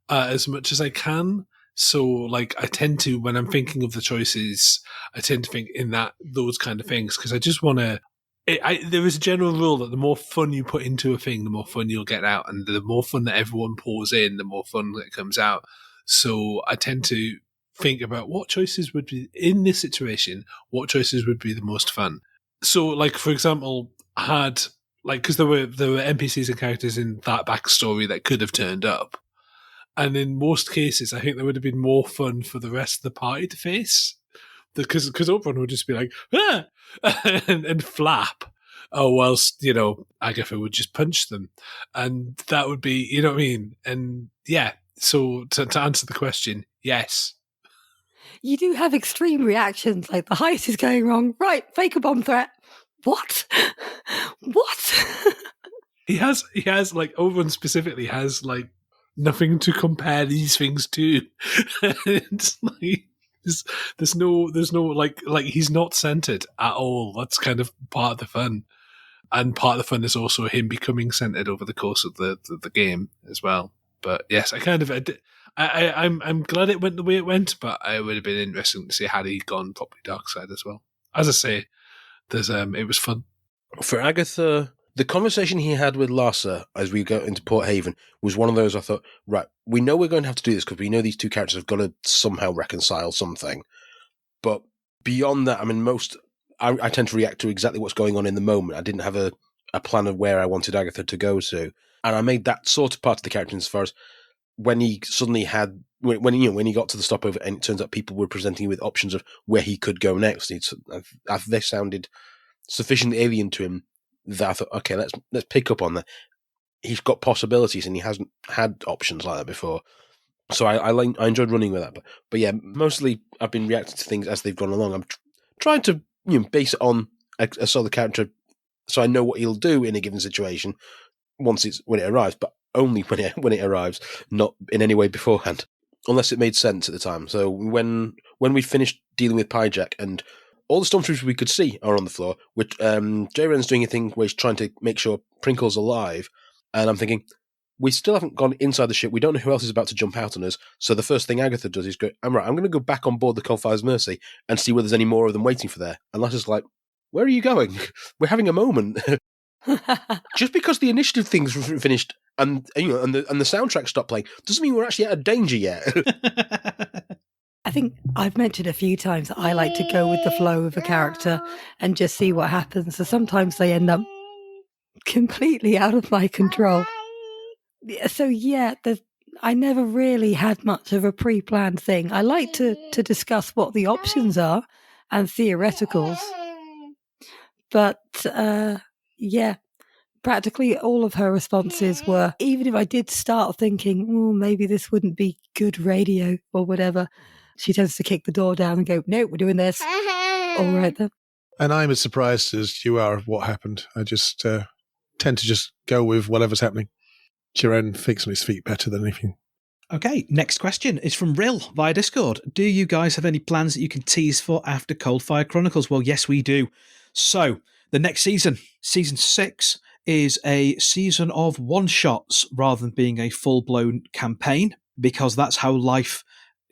as much as I can. So, like, I tend to, when I'm thinking of the choices, I tend to think in those kind of things, because I just want to. There is a general rule that the more fun you put into a thing, the more fun you'll get out, and the more fun that everyone pours in, the more fun that comes out. So, I tend to think about what choices would be in this situation, what choices would be the most fun. So, like, for example, because there were NPCs and characters in that backstory that could have turned up. And in most cases, I think there would have been more fun for the rest of the party to face. Because Oberon would just be like, ah! and flap. Whilst, Agatha would just punch them. And that would be, you know what I mean? And yeah, so to answer the question, yes.
You do have extreme reactions, like the heist is going wrong. Right, fake a bomb threat. What? What?
He has, like, Oberon specifically has, like, nothing to compare these things to. It's like there's no like he's not centered at all. That's kind of part of the fun, and part of the fun is also him becoming centered over the course of the game as well. But yes, I'm glad it went the way it went, but it would have been interesting to see had he gone properly dark side as well. As I say, it was fun.
For Agatha, the conversation he had with Larsa as we go into Port Haven was one of those I thought, right, we know we're going to have to do this because we know these two characters have got to somehow reconcile something. But beyond that, I mean, I tend to react to exactly what's going on in the moment. I didn't have a plan of where I wanted Agatha to go to. And I made that sort of part of the character as far as when he suddenly had, when he got to the stopover and it turns out people were presenting him with options of where he could go next. They sounded sufficiently alien to him that I thought, okay, let's pick up on that. He's got possibilities and he hasn't had options like that before. So I enjoyed running with that. But yeah, mostly I've been reacting to things as they've gone along. I'm trying to base it on a solid character so I know what he'll do in a given situation when it arrives, but only when it arrives, not in any way beforehand, unless it made sense at the time. So when we finished dealing with Pyjack and all the stormtroopers we could see are on the floor, which J-Ren's doing a thing where he's trying to make sure Prinkle's alive, and I'm thinking, we still haven't gone inside the ship. We don't know who else is about to jump out on us. So the first thing Agatha does is go, I'm going to go back on board the Coldfire's Mercy and see whether there's any more of them waiting for there. And Lassa's like, where are you going? We're having a moment. Just because the initiative thing's finished and the soundtrack stopped playing doesn't mean we're actually out of danger yet.
I think I've mentioned a few times that I like to go with the flow of a character and just see what happens. So sometimes they end up completely out of my control. So yeah, I never really had much of a pre-planned thing. I like to discuss what the options are and theoreticals. But yeah, practically all of her responses were, even if I did start thinking, maybe this wouldn't be good radio or whatever, she tends to kick the door down and go, no, we're doing this. All right then.
And I'm as surprised as you are of what happened. I just tend to just go with whatever's happening. Jiren thinks on his feet better than anything.
Okay, next question is from Rill via Discord. Do you guys have any plans that you can tease for after Coldfire Chronicles? Well, yes, we do. So, the next season, season 6, is a season of one-shots rather than being a full-blown campaign, because that's how life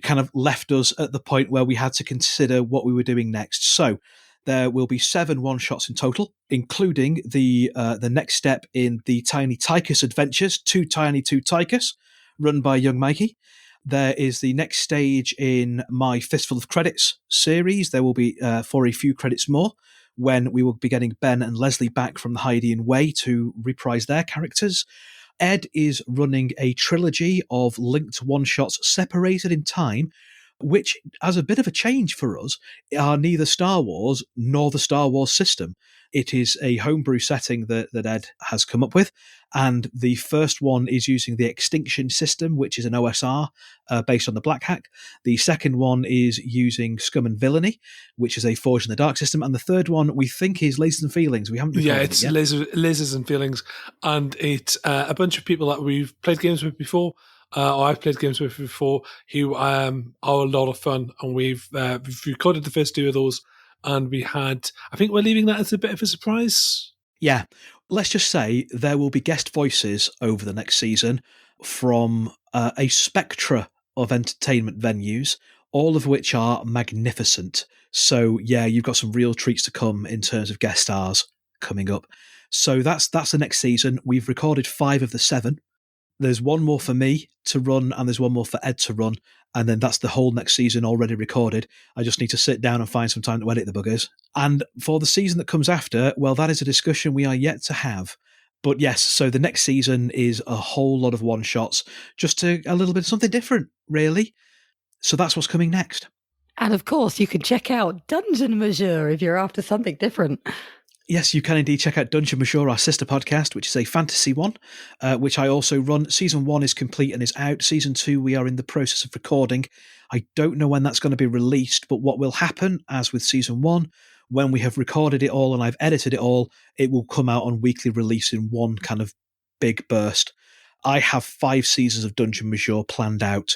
kind of left us at the point where we had to consider what we were doing next. So, there will be 7 one-shots in total, including the next step in the Tiny Tychus Adventures, Too Tiny Too Tychus, run by young Mikey. There is the next stage in my Fistful of Credits series. There will be for a few credits more, when we will be getting Ben and Leslie back from the Hydean Way to reprise their characters. Ed is running a trilogy of linked one-shots separated in time, which, as a bit of a change for us, are neither Star Wars nor the Star Wars system. It is a homebrew setting that Ed has come up with, and the first one is using the Extinction system, which is an OSR based on the Black Hack. The second one is using Scum and Villainy, which is a Forge in the Dark system, and the third one we think is Lasers and Feelings. We haven't recorded
it's
it yet.
Lasers and Feelings, and it's a bunch of people that we've played games with before. Or I've played games with before, who are a lot of fun, and we've recorded the first 2 of those, and I think we're leaving that as a bit of a surprise.
Yeah, let's just say there will be guest voices over the next season from a spectra of entertainment venues, all of which are magnificent. So yeah, you've got some real treats to come in terms of guest stars coming up. So that's the next season. We've recorded 5 of the 7. There's 1 more for me to run, and there's 1 more for Ed to run, and then that's the whole next season already recorded. I just need to sit down and find some time to edit the buggers. And for the season that comes after, well, that is a discussion we are yet to have. But yes, so the next season is a whole lot of one-shots, just a little bit of something different, really. So that's what's coming next.
And of course, you can check out Dungeon Measure if you're after something different.
Yes, you can indeed check out Dungeon Measure, our sister podcast, which is a fantasy one, which I also run. Season 1 is complete and is out. Season 2, we are in the process of recording. I don't know when that's going to be released, but what will happen, as with Season 1, when we have recorded it all and I've edited it all, it will come out on weekly release in one kind of big burst. I have 5 seasons of Dungeon Measure planned out.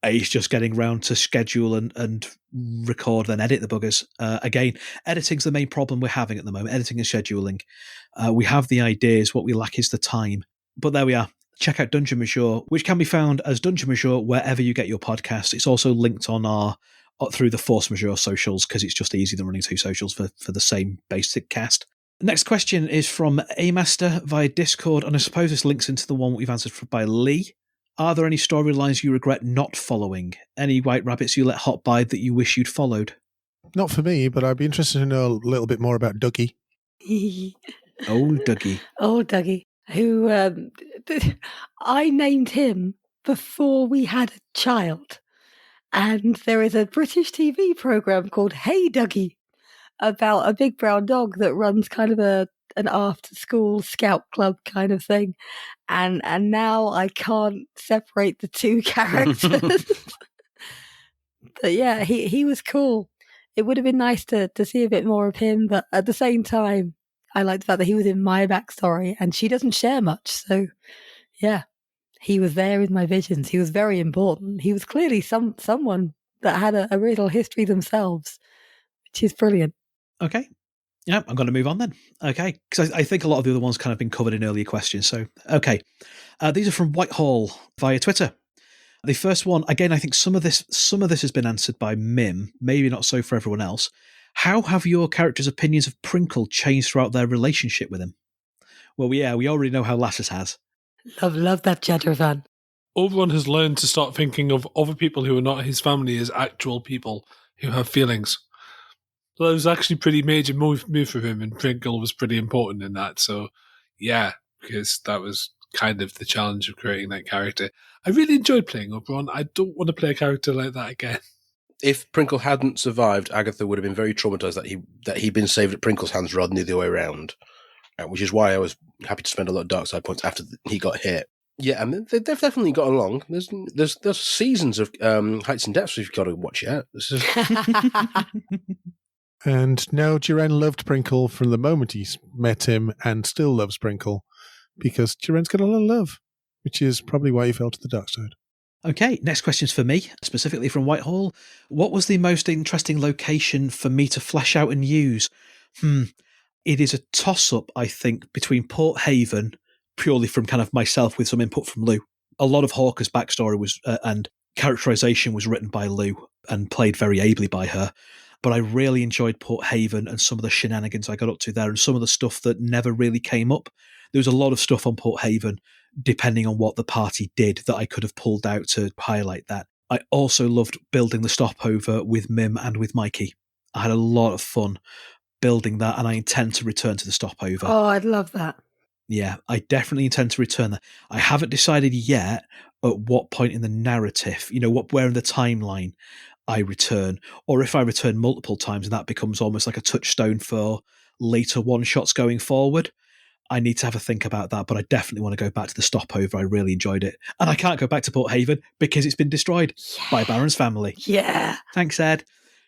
It's just getting round to schedule and record, then edit the buggers. Again, editing's the main problem we're having at the moment, editing and scheduling. We have the ideas, what we lack is the time. But there we are. Check out Dungeon Measure, which can be found as Dungeon Measure wherever you get your podcast. It's also linked on through the Force Majeure socials, because it's just easier than running 2 socials for the same basic cast. Next question is from A-Master via Discord, and I suppose this links into the one we've answered by Lee. Are there any storylines you regret not following? Any White Rabbits you let hop by that you wish you'd followed?
Not for me, but I'd be interested to know a little bit more about Dougie.
Old Dougie.
Old Dougie, who I named him before we had a child. And there is a British TV programme called Hey Dougie about a big brown dog that runs kind of an after-school scout club kind of thing. And now I can't separate the two characters. But yeah, he was cool. It would have been nice to see a bit more of him, but at the same time, I like the fact that he was in my backstory, and she doesn't share much. So yeah, he was there in my visions. He was very important. He was clearly someone that had a real history themselves, which is brilliant.
Okay. Yeah, I'm going to move on then. Okay, because I think a lot of the other ones kind of been covered in earlier questions. So, okay. These are from Whitehall via Twitter. The first one, again, I think some of this has been answered by Mim, maybe not so for everyone else. How have your characters' opinions of Prinkle changed throughout their relationship with him? Well, yeah, we already know how Lassus has.
Love that Jadrovan.
Oberon has learned to start thinking of other people who are not his family as actual people who have feelings. So that was actually a pretty major move for him, and Prinkle was pretty important in that. So, yeah, because that was kind of the challenge of creating that character. I really enjoyed playing Oberon. I don't want to play a character like that again.
If Prinkle hadn't survived, Agatha would have been very traumatized that he'd been saved at Prinkle's hands rather than the other way around, which is why I was happy to spend a lot of dark side points after he got hit. Yeah, I mean, they've definitely got along. There's seasons of heights and depths we've got to watch yet.
And now Jiren loved Prinkle from the moment he met him and still loves Prinkle because Jiren's got a lot of love, which is probably why he fell to the dark side.
Okay, next question's for me, specifically from Whitehall. What was the most interesting location for me to flesh out and use? It is a toss-up, I think, between Port Haven, purely from kind of myself with some input from Lou. A lot of Hawker's backstory was and characterization was written by Lou and played very ably by her. But I really enjoyed Port Haven and some of the shenanigans I got up to there and some of the stuff that never really came up. There was a lot of stuff on Port Haven, depending on what the party did, that I could have pulled out to highlight that. I also loved building the stopover with Mim and with Mikey. I had a lot of fun building that, and I intend to return to the stopover.
Oh, I'd love that.
Yeah, I definitely intend to return that. I haven't decided yet at what point in the narrative, where in the timeline I return, or if I return multiple times and that becomes almost like a touchstone for later one-shots going forward. I need to have a think about that, but I definitely want to go back to the stopover. I really enjoyed it. And I can't go back to Port Haven because it's been destroyed by Baron's family.
Yeah.
Thanks, Ed.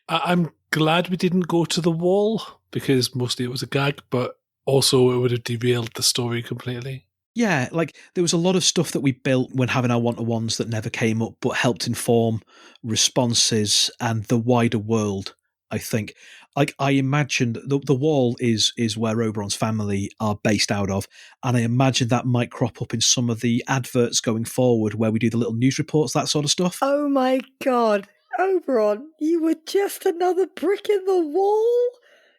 I'm glad we didn't go to the wall because mostly it was a gag, but also it would have derailed the story completely.
Yeah, like there was a lot of stuff that we built when having our one-to-ones that never came up, but helped inform responses and the wider world, I think. Like I imagined the wall is where Oberon's family are based out of, and I imagine that might crop up in some of the adverts going forward where we do the little news reports, that sort of stuff.
Oh my God, Oberon, you were just another brick in the wall?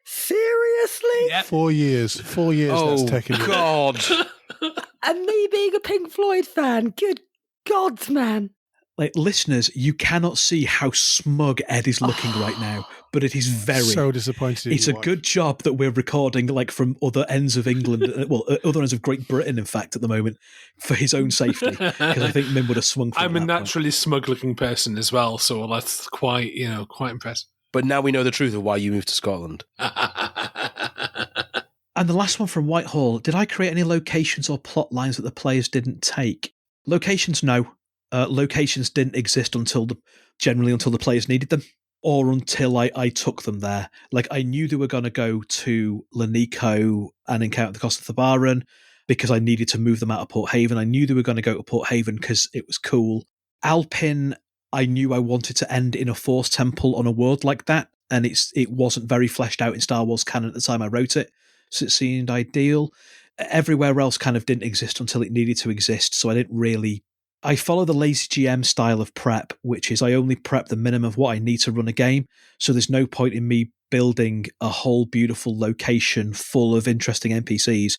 Seriously?
Yep.
4 years. 4 years that's taken.
Oh, God.
And me being a Pink Floyd fan, good gods, man.
Like listeners, you cannot see how smug Ed is looking right now, but it is very
So disappointed.
It's a good job that we're recording like from other ends of England, other ends of Great Britain, in fact, at the moment, for his own safety, because I think Mim would have swung.
I'm a naturally smug-looking person as well, so that's quite impressive.
But now we know the truth of why you moved to Scotland.
And the last one from Whitehall, did I create any locations or plot lines that the players didn't take? Locations, no. Locations didn't exist until the players needed them, or until I took them there. Like I knew they were going to go to Lanico and encounter the Cost of the Baron because I needed to move them out of Port Haven. I knew they were going to go to Port Haven because it was cool. Alpin, I knew I wanted to end in a Force Temple on a world like that, and it wasn't very fleshed out in Star Wars canon at the time I wrote it, so it seemed ideal. Everywhere else kind of didn't exist until it needed to exist, so I follow the lazy GM style of prep, which is I only prep the minimum of what I need to run a game, so there's no point in me building a whole beautiful location full of interesting NPCs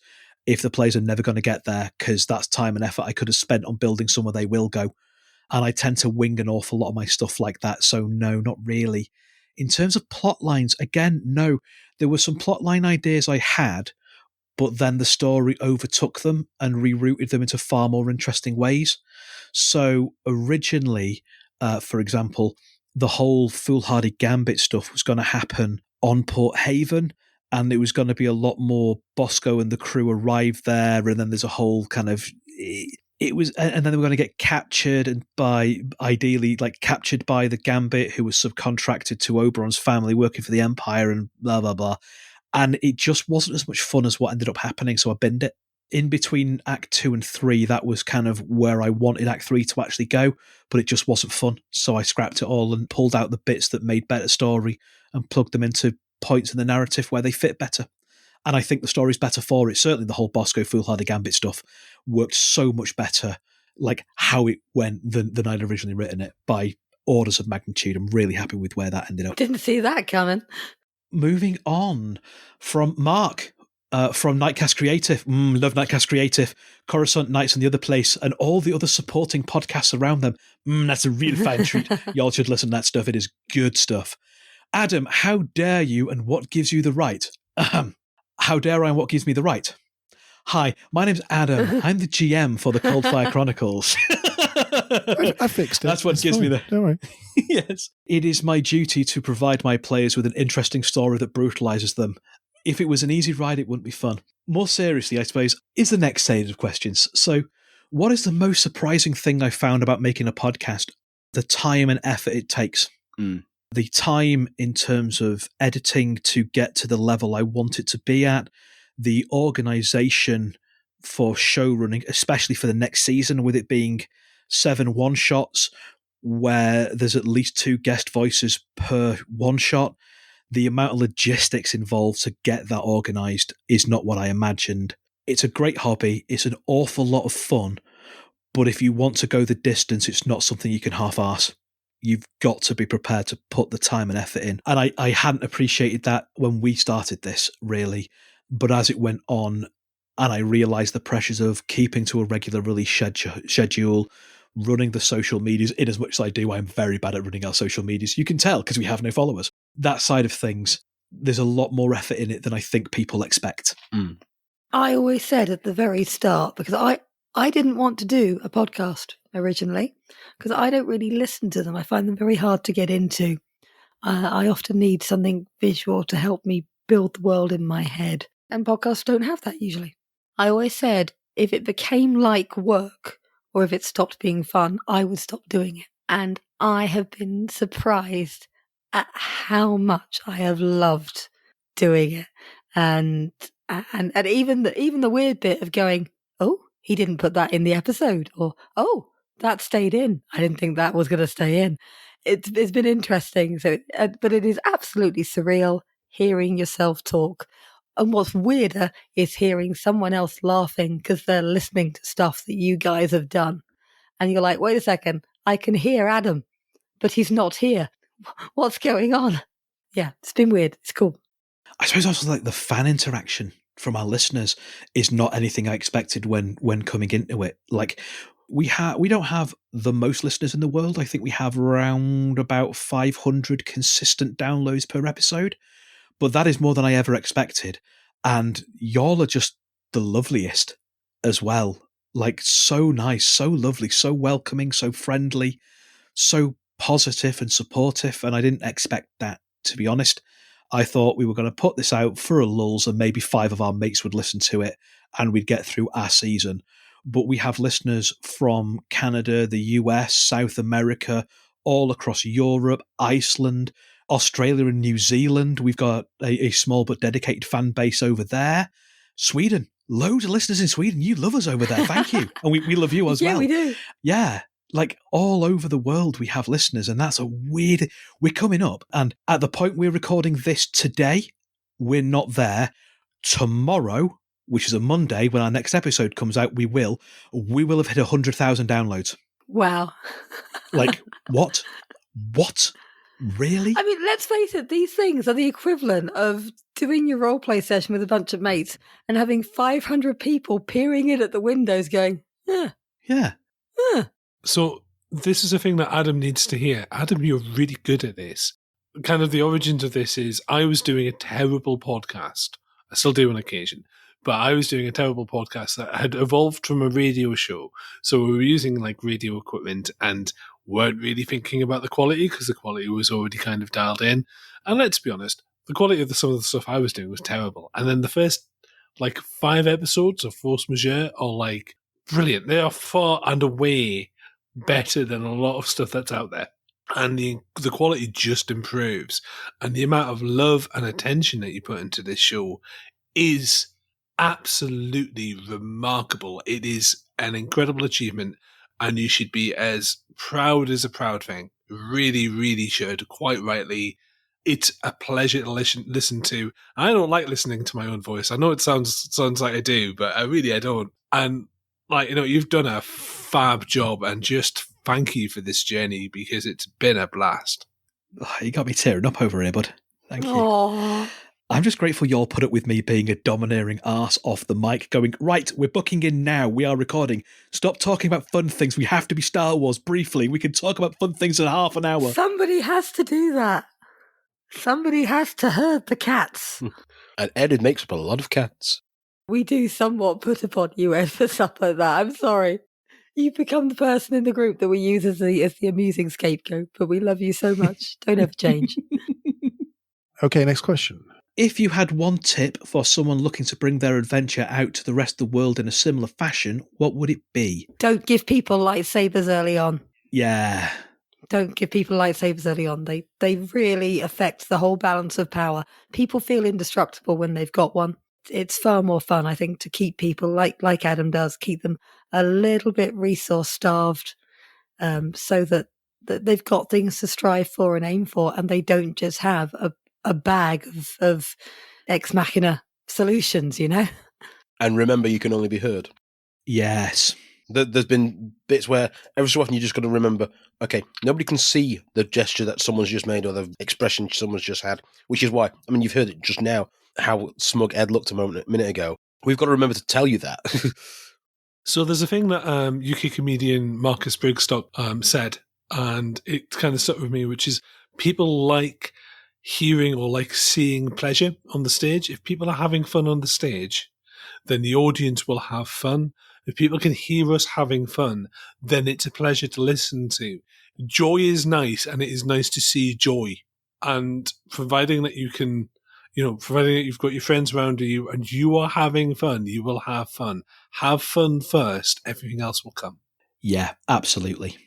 if the players are never going to get there, because that's time and effort I could have spent on building somewhere they will go. And I tend to wing an awful lot of my stuff like that, so no, not really. In terms of plot lines, again, no. There were some plot line ideas I had, but then the story overtook them and rerouted them into far more interesting ways. So originally, for example, the whole Foolhardy Gambit stuff was going to happen on Port Haven, and it was going to be a lot more Bosco and the crew arrive there, and then there's a whole kind of... It was, and then they were going to get captured and captured by the Gambit, who was subcontracted to Oberon's family working for the Empire and blah, blah, blah. And it just wasn't as much fun as what ended up happening, so I binned it. In between Act 2 and 3, that was kind of where I wanted Act 3 to actually go, but it just wasn't fun. So I scrapped it all and pulled out the bits that made better story and plugged them into points in the narrative where they fit better. And I think the story's better for it. Certainly the whole Bosco Foolhardy Gambit stuff worked so much better, like how it went, than I'd originally written it, by orders of magnitude. I'm really happy with where that ended up.
Didn't see that coming.
Moving on from Mark, from Nightcast Creative. Love Nightcast Creative. Coruscant Nights and The Other Place, and all the other supporting podcasts around them. That's a real fine treat. Y'all should listen to that stuff. It is good stuff. Adam, how dare you, and what gives you the right? How dare I and what gives me the right? Hi, my name's Adam. I'm the GM for the Coldfire Chronicles.
I fixed it.
That's what gives me the...
Don't worry.
Yes. It is my duty to provide my players with an interesting story that brutalizes them. If it was an easy ride, it wouldn't be fun. More seriously, I suppose, is the next set of questions. So, what is the most surprising thing I found about making a podcast? The time and effort it takes. The time in terms of editing to get to the level I want it to be at, the organization for show running, especially for the next season, with it being 7 one-shots where there's at least 2 guest voices per one-shot. The amount of logistics involved to get that organized is not what I imagined. It's a great hobby. It's an awful lot of fun. But if you want to go the distance, it's not something you can half-arse. You've got to be prepared to put the time and effort in. And I hadn't appreciated that when we started this, really. But as it went on, and I realised the pressures of keeping to a regular release schedule, running the social medias, in as much as I do, I'm very bad at running our social medias. You can tell because we have no followers. That side of things, there's a lot more effort in it than I think people expect.
I always said at the very start, because I didn't want to do a podcast originally, because I don't really listen to them. I find them very hard to get into. I often need something visual to help me build the world in my head, and podcasts don't have that usually. I always said if it became like work, or if it stopped being fun, I would stop doing it. And I have been surprised at how much I have loved doing it. And even the weird bit of going, oh, he didn't put that in the episode, or oh, that stayed in. I didn't think that was going to stay in. It's been interesting. So, but it is absolutely surreal hearing yourself talk. And what's weirder is hearing someone else laughing because they're listening to stuff that you guys have done. And you're like, wait a second, I can hear Adam, but he's not here. What's going on? Yeah, it's been weird. It's cool.
I suppose also like the fan interaction from our listeners is not anything I expected when coming into it. Like we don't have the most listeners in the world. I think we have around about 500 consistent downloads per episode, but that is more than I ever expected. And y'all are just the loveliest as well. Like so nice, so lovely, so welcoming, so friendly, so positive and supportive. And I didn't expect that, to be honest. I thought we were going to put this out for a lulls and maybe 5 of our mates would listen to it and we'd get through our season. But we have listeners from Canada, the US, South America, all across Europe, Iceland, Australia and New Zealand. We've got a small but dedicated fan base over there. Sweden, loads of listeners in Sweden. You love us over there. Thank you. And we love you as well.
Yeah, we do.
Yeah. Like all over the world, we have listeners, and that's a weird... We're coming up, and at the point we're recording this today, we're not there. Tomorrow, which is a Monday, when our next episode comes out, we will have hit 100,000 downloads.
Wow.
Like, what? What? Really?
I mean, let's face it, these things are the equivalent of doing your roleplay session with a bunch of mates and having 500 people peering in at the windows going,
Yeah.
So this is a thing that Adam needs to hear. Adam, you're really good at this. Kind of the origins of this is I was doing a terrible podcast. I still do on occasion, but I was doing a terrible podcast that had evolved from a radio show. So we were using like radio equipment and weren't really thinking about the quality because the quality was already kind of dialed in. And let's be honest, the quality of some of the stuff I was doing was terrible. And then the first like 5 episodes of Force Majeure are like brilliant. They are far and away better than a lot of stuff that's out there. And the quality just improves. And the amount of love and attention that you put into this show is absolutely remarkable. It is an incredible achievement, and you should be as proud as a proud thing. Really, really should, quite rightly. It's a pleasure to listen to. I don't like listening to my own voice. I know it sounds like I do, but I don't. And like, you've done a fab job, and just thank you for this journey because it's been a blast.
Oh, you got me tearing up over here, bud. Thank you.
"Oh,
I'm just grateful you all put up with me being a domineering arse off the mic, going, right, we're booking in now, we are recording. Stop talking about fun things. We have to be Star Wars briefly. We can talk about fun things in half an hour.
somebody has to do that. Somebody has to herd the cats."
And Ed makes up a lot of cats.
We do somewhat put upon you, Ed, for stuff like that. I'm sorry. You've become the person in the group that we use as the amusing scapegoat, but we love you so much. Don't ever change.
Okay, next question.
If you had one tip for someone looking to bring their adventure out to the rest of the world in a similar fashion, what would it be?
Don't give people lightsabers early on.
Yeah.
Don't give people lightsabers early on. They really affect the whole balance of power. People feel indestructible when they've got one. It's far more fun, I think, to keep people like Adam does, keep them a little bit resource starved, so that they've got things to strive for and aim for, and they don't just have a bag of ex machina solutions,
And remember, you can only be heard.
Yes.
There's been bits where every so often you just got to remember, okay, nobody can see the gesture that someone's just made or the expression someone's just had, which is why, I mean, you've heard it just now, how smug Ed looked a minute ago. We've got to remember to tell you that.
So there's a thing that UK comedian Marcus Brigstock said, and it kind of stuck with me, which is people like hearing or like seeing pleasure on the stage. If people are having fun on the stage, then the audience will have fun. If people can hear us having fun, then it's a pleasure to listen to. Joy is nice, and it is nice to see joy. And providing that you can, providing that you've got your friends around you and you are having fun, you will have fun. Have fun first, everything else will come.
Yeah, absolutely.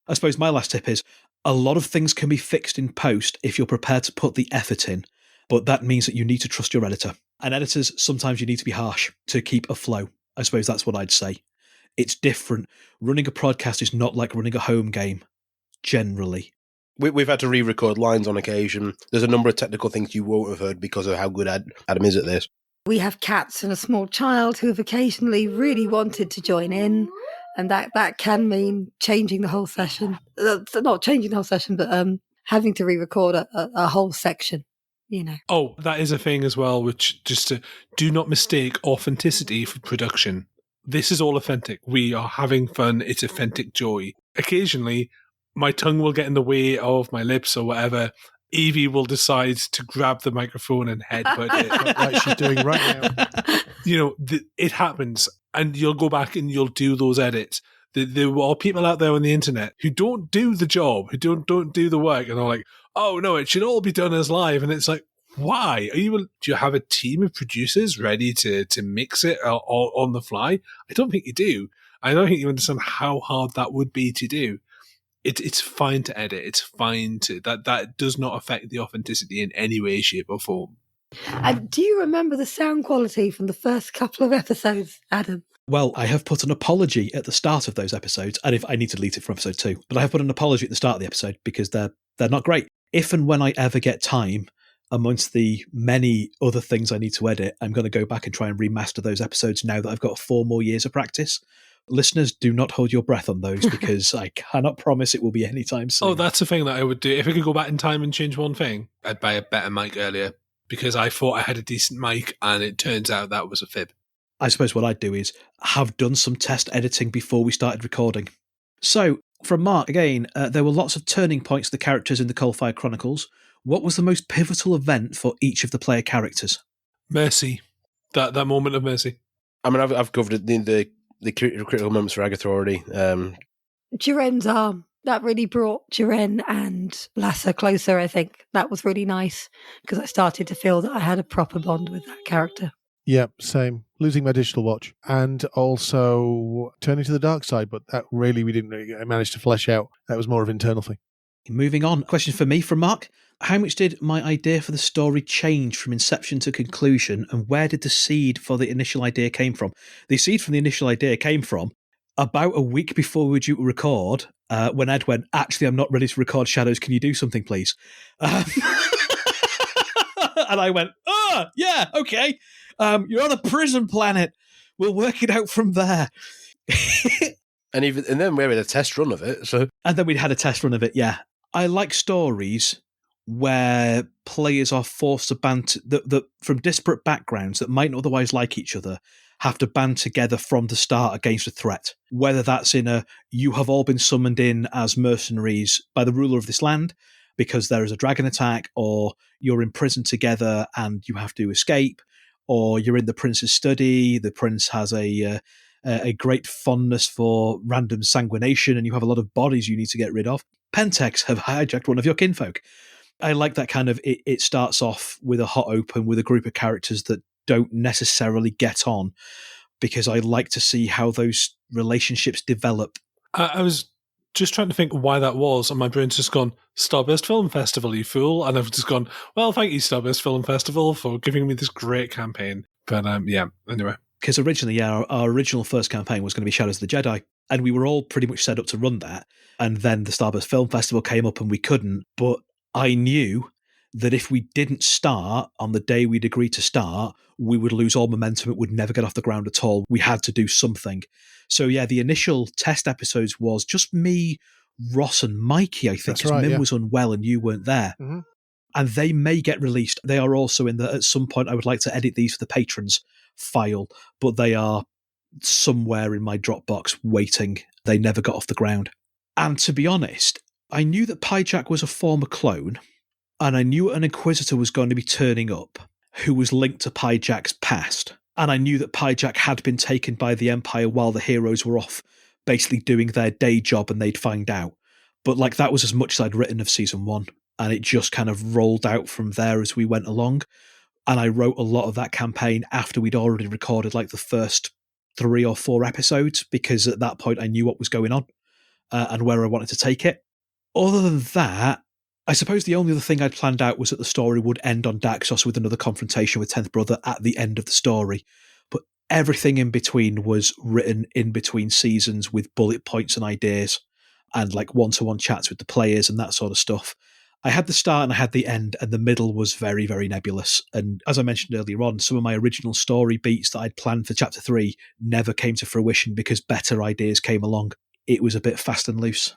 I suppose my last tip is a lot of things can be fixed in post if you're prepared to put the effort in, but that means that you need to trust your editor. And editors, sometimes you need to be harsh to keep a flow. I suppose that's what I'd say. It's different. Running a podcast is not like running a home game, generally.
We've had to re-record lines on occasion. There's a number of technical things you won't have heard because of how good Adam is at this.
We have cats and a small child who have occasionally really wanted to join in, and that can mean changing the whole session. Not changing the whole session, but having to re-record a whole section,
Oh, that is a thing as well, which do not mistake authenticity for production. This is all authentic. We are having fun. It's authentic joy. Occasionally, my tongue will get in the way of my lips or whatever. Evie will decide to grab the microphone and headbutt it.
Like she's doing right now.
It happens, and you'll go back and you'll do those edits. There are people out there on the internet who don't do the job, who don't do the work, and they're like, "Oh no, it should all be done as live." And it's like, why? Do you have a team of producers ready to mix it on the fly? I don't think you do. I don't think you understand how hard that would be to do. It's fine to edit. It's fine to that does not affect the authenticity in any way, shape, or form.
And do you remember the sound quality from the first couple of episodes, Adam?
Well, I have put an apology at the start of those episodes, and if I need to delete it from episode 2, but I have put an apology at the start of the episode because they're not great. If and when I ever get time, amongst the many other things I need to edit, I'm going to go back and try and remaster those episodes now that I've got 4 more years of practice. Listeners, do not hold your breath on those because I cannot promise it will be anytime soon.
Oh, that's the thing that I would do. If I could go back in time and change one thing, I'd buy a better mic earlier because I thought I had a decent mic and it turns out that was a fib.
I suppose what I'd do is have done some test editing before we started recording. So, from Mark, again, there were lots of turning points to the characters in the Coldfire Chronicles. What was the most pivotal event for each of the player characters?
Mercy. That moment of mercy.
I mean, I've covered the critical moments for Agatha already.
Jiren's arm. That really brought Jiren and Lassa closer, I think. That was really nice because I started to feel that I had a proper bond with that character.
Yeah, same. Losing my digital watch and also turning to the dark side, but that really we didn't really manage to flesh out. That was more of an internal thing.
Moving on, question for me from Mark. How much did my idea for the story change from inception to conclusion, and where did the seed for the initial idea came from? The seed from the initial idea came from about a week before we were due to record, when Ed went, actually, I'm not ready to record Shadows. Can you do something, please? And I went, yeah, okay. You're on a prison planet. We'll work it out from there.
And then we had a test run of it.
And then we'd had a test run of it, yeah. I like stories where players are forced to band from disparate backgrounds that might not otherwise like each other, have to band together from the start against a threat. Whether that's in you have all been summoned in as mercenaries by the ruler of this land because there is a dragon attack, or you're in prison together and you have to escape, or you're in the prince's study, the prince has a great fondness for random sanguination and you have a lot of bodies you need to get rid of. Pentex have hijacked one of your kinfolk. I like that kind of, it starts off with a hot open with a group of characters that don't necessarily get on, because I like to see how those relationships develop.
I was just trying to think why that was, and my brain's just gone, Starburst Film Festival, you fool. And I've just gone, well, thank you, Starburst Film Festival, for giving me this great campaign. But yeah, anyway.
Because originally, our original first campaign was going to be Shadows of the Jedi, and we were all pretty much set up to run that. And then the Starburst Film Festival came up and we couldn't. But I knew that if we didn't start on the day we'd agreed to start, we would lose all momentum. It would never get off the ground at all. We had to do something. So yeah, the initial test episodes was just me, Ross and Mikey, I think, because Mim was unwell and you weren't there.
Mm-hmm.
And they may get released. They are also at some point, I would like to edit these for the patrons file, but they are somewhere in my Dropbox waiting. They never got off the ground. And to be honest, I knew that Pyjack was a former clone, and I knew an Inquisitor was going to be turning up who was linked to Pyjack's past. And I knew that Pyjack had been taken by the Empire while the heroes were off, basically doing their day job, and they'd find out. But like, that was as much as I'd written of season 1, and it just kind of rolled out from there as we went along. And I wrote a lot of that campaign after we'd already recorded like the first 3 or 4 episodes, because at that point I knew what was going on and where I wanted to take it. Other than that, I suppose the only other thing I'd planned out was that the story would end on Daxos with another confrontation with 10th Brother at the end of the story. But everything in between was written in between seasons with bullet points and ideas and like one-to-one chats with the players and that sort of stuff. I had the start and I had the end, and the middle was very, very nebulous. And as I mentioned earlier on, some of my original story beats that I'd planned for Chapter 3 never came to fruition because better ideas came along. It was a bit fast and loose.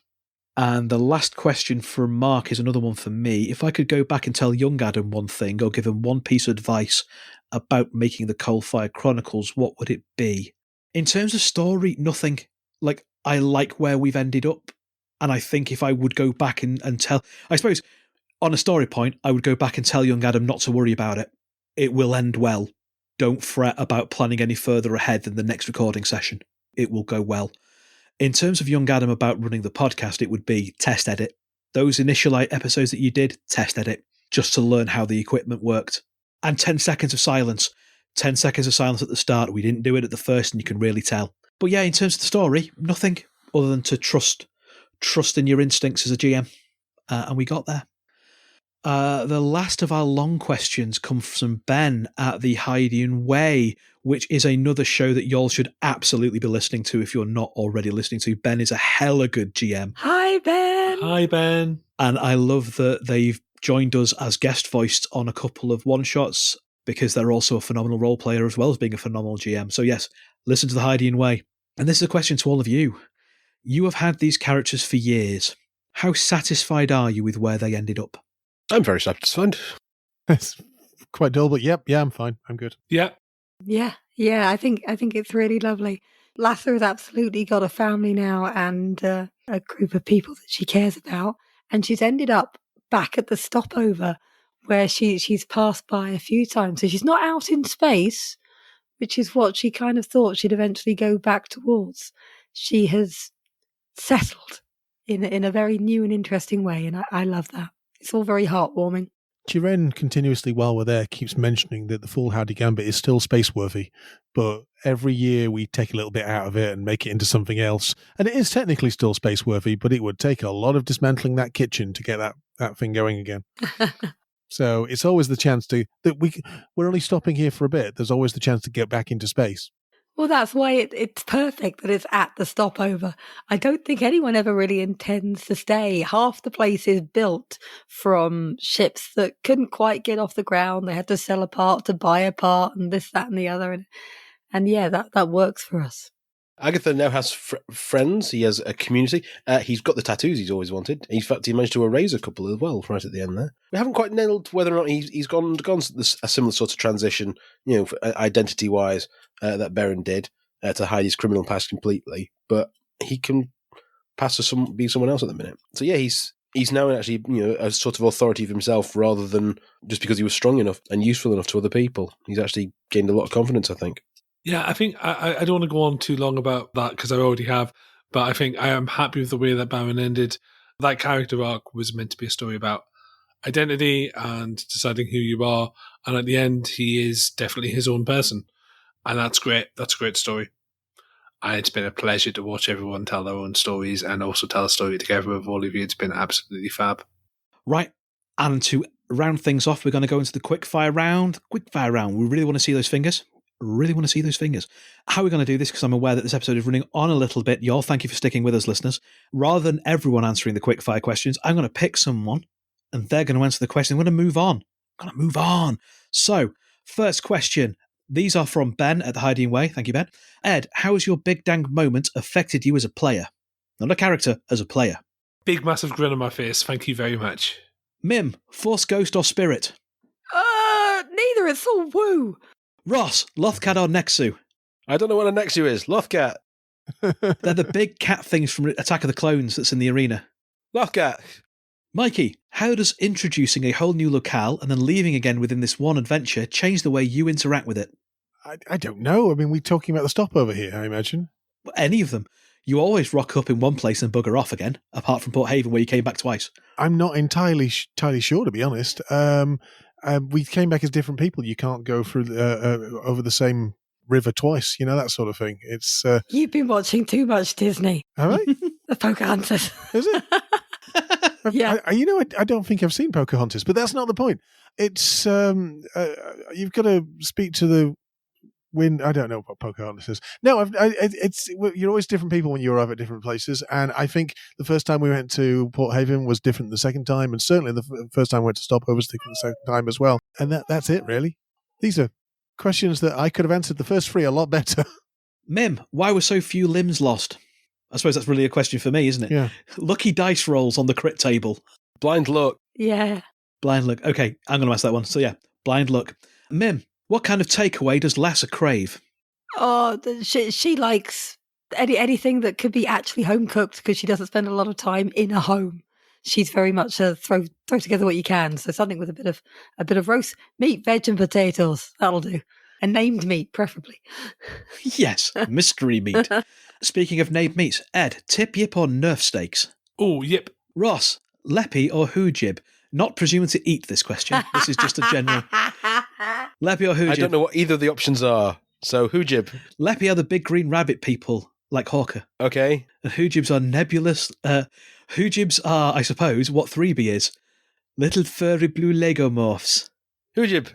And the last question from Mark is another one for me. If I could go back and tell young Adam one thing or give him one piece of advice about making the Coldfire Chronicles, what would it be? In terms of story, nothing. Like, I like where we've ended up. And I think if I would go back and tell, I suppose on a story point, I would go back and tell young Adam not to worry about it. It will end well. Don't fret about planning any further ahead than the next recording session. It will go well. In terms of young Adam about running the podcast, it would be test edit. Those initial episodes that you did, test edit, just to learn how the equipment worked. And 10 seconds of silence. 10 seconds of silence at the start. We didn't do it at the first, and you can really tell. But yeah, in terms of the story, nothing other than to trust in your instincts as a GM. And we got there. The last of our long questions come from Ben at the Hydian Way, which is another show that y'all should absolutely be listening to if you're not already listening to. Ben is a hella good GM.
Hi, Ben.
Hi, Ben.
And I love that they've joined us as guest voiced on a couple of one-shots, because they're also a phenomenal role player as well as being a phenomenal GM. So yes, listen to the Hydian Way. And this is a question to all of you. You have had these characters for years. How satisfied are you with where they ended up?
I'm very satisfied.
It's quite dull, but yep, yeah, I'm fine. I'm good.
Yeah.
Yeah. I think it's really lovely. Latha has absolutely got a family now and a group of people that she cares about, and she's ended up back at the stopover where she's passed by a few times. So she's not out in space, which is what she kind of thought she'd eventually go back towards. She has settled in a very new and interesting way, and I love that. It's all very heartwarming.
Jiren continuously, while we're there, keeps mentioning that the full Howdy Gambit is still space-worthy, but every year we take a little bit out of it and make it into something else. And it is technically still space-worthy, but it would take a lot of dismantling that kitchen to get that thing going again. So it's always the chance we're only stopping here for a bit. There's always the chance to get back into space.
Well, that's why it's perfect that it's at the stopover. I don't think anyone ever really intends to stay. Half the place is built from ships that couldn't quite get off the ground. They had to sell a part to buy a part and this, that, and the other. And yeah, that works for us.
Agatha now has friends. He has a community. He's got the tattoos he's always wanted. In fact, he managed to erase a couple as well right at the end there. We haven't quite nailed whether or not he's gone a similar sort of transition, identity-wise, that Beren did to hide his criminal past completely. But he can be someone else at the minute. So yeah, he's now actually a sort of authority of himself rather than just because he was strong enough and useful enough to other people. He's actually gained a lot of confidence, I think.
Yeah, I think I don't want to go on too long about that because I already have, but I think I am happy with the way that Beren ended. That character arc was meant to be a story about identity and deciding who you are, and at the end, he is definitely his own person, and that's great. That's a great story. And it's been a pleasure to watch everyone tell their own stories and also tell a story together with all of you. It's been absolutely fab.
Right, and to round things off, we're going to go into the quickfire round. Quickfire round. We really want to see those fingers. How are we going to do this? Because I'm aware that this episode is running on a little bit. Y'all, thank you for sticking with us, listeners. Rather than everyone answering the quickfire questions, I'm going to pick someone and they're going to answer the question. I'm going to move on. So, first question. These are from Ben at the Hiding Way. Thank you, Ben. Ed, how has your big dang moment affected you as a player? Not a character, as a player.
Big, massive grin on my face. Thank you very much.
Mim, Force Ghost or Spirit?
Neither. It's all woo.
Ross, Lothcat or Nexu?
I don't know what a Nexu is. Lothcat.
They're the big cat things from Attack of the Clones that's in the arena.
Lothcat.
Mikey, how does introducing a whole new locale and then leaving again within this one adventure change the way you interact with it?
I don't know. I mean, we're talking about the stopover here, I imagine.
Any of them. You always rock up in one place and bugger off again, apart from Port Haven where you came back twice.
I'm not entirely sure, to be honest. We came back as different people. You can't go through over the same river twice, that sort of thing. It's
You've been watching too much Disney.
Have I?
The Pocahontas.
Is it?
Yeah.
I don't think I've seen Pocahontas, but that's not the point. It's you've got to speak to the wind. I don't know what Pocahontas is. No, you're always different people when you arrive at different places, and I think the first time we went to Port Haven was different the second time, and certainly the first time we went to Stopover was different the second time as well. And that's it, really. These are questions that I could have answered the first three a lot better.
Mim, why were so few limbs lost? I suppose that's really a question for me, isn't it?
Yeah.
Lucky dice rolls on the crit table.
Blind luck.
Yeah.
Blind luck. Okay, I'm going to ask that one. So yeah, blind luck. Mim, what kind of takeaway does Lassa crave?
Oh, she likes anything that could be actually home cooked because she doesn't spend a lot of time in a home. She's very much a throw together what you can. So something with a bit of roast meat, veg, and potatoes. That'll do. And named meat, preferably.
Yes, mystery meat. Speaking of named meats, Ed, tip, yip, or nerf steaks?
Oh, yip.
Ross, leppy or hoojib? Not presuming to eat this question. This is just a general. Leppy or hoojib?
I don't know what either of the options are. So, hoojib.
Leppy are the big green rabbit people, like Hawker.
Okay.
And hoojibs are nebulous. Hoojibs are, I suppose, what 3B is. Little furry blue Lego morphs.
Hoojib.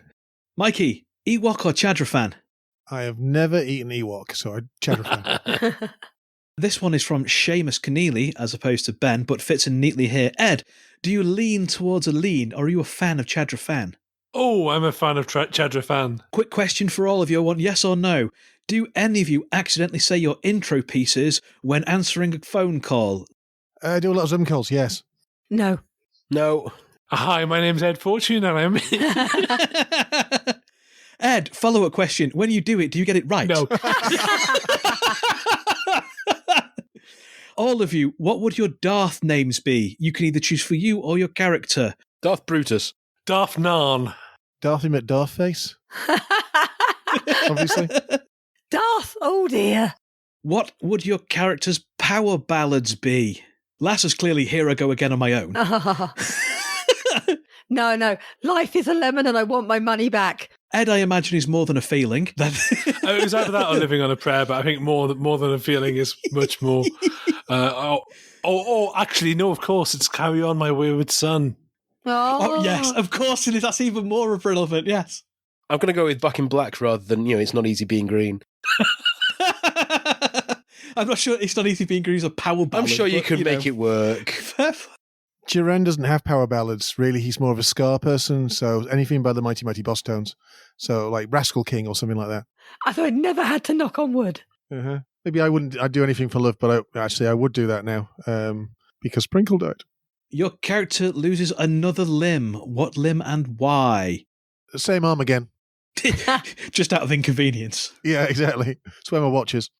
Mikey, Ewok or Chadrafan?
I have never eaten Ewok, so I Chadrafan.
This one is from Seamus Keneally, as opposed to Ben, but fits in neatly here. Ed, do you lean towards a lean, or are you a fan of Chadrafan?
Oh, I'm a fan of Chadrafan.
Quick question for all of you. I want yes or no. Do any of you accidentally say your intro pieces when answering a phone call?
I do a lot of Zoom calls, yes.
No.
No.
Hi, my name's Ed Fortune, and I'm...
Ed, follow-up question. When you do you get it right?
No.
All of you, what would your Darth names be? You can either choose for you or your character.
Darth Brutus.
Darth Narn.
Darthy McDarthface, obviously.
Darth, oh dear.
What would your character's power ballads be? Lasser's clearly Here I Go Again on My Own.
No. Life is a lemon and I want my money back.
Ed, I imagine, is more than a feeling.
It was either that or living on a prayer, but I think more than a feeling is much more. Actually, no, of course, it's Carry On My Wayward Son.
Oh, yes, of course it is. That's even more relevant, yes.
I'm going to go with Back in Black rather than, It's Not Easy Being Green.
I'm not sure It's Not Easy Being Green is a power ballad.
I'm sure you could make it work.
Jiren doesn't have power ballads, really. He's more of a ska person, so anything by the Mighty Mighty Boss Tones. So, like Rascal King or something like that.
I thought I'd never had to knock on wood.
Uh-huh. Maybe I'd do anything for love, but I would do that now, because Sprinkle died.
Your character loses another limb. What limb and why?
The same arm again.
Just out of inconvenience.
Yeah, exactly. That's where my watch is.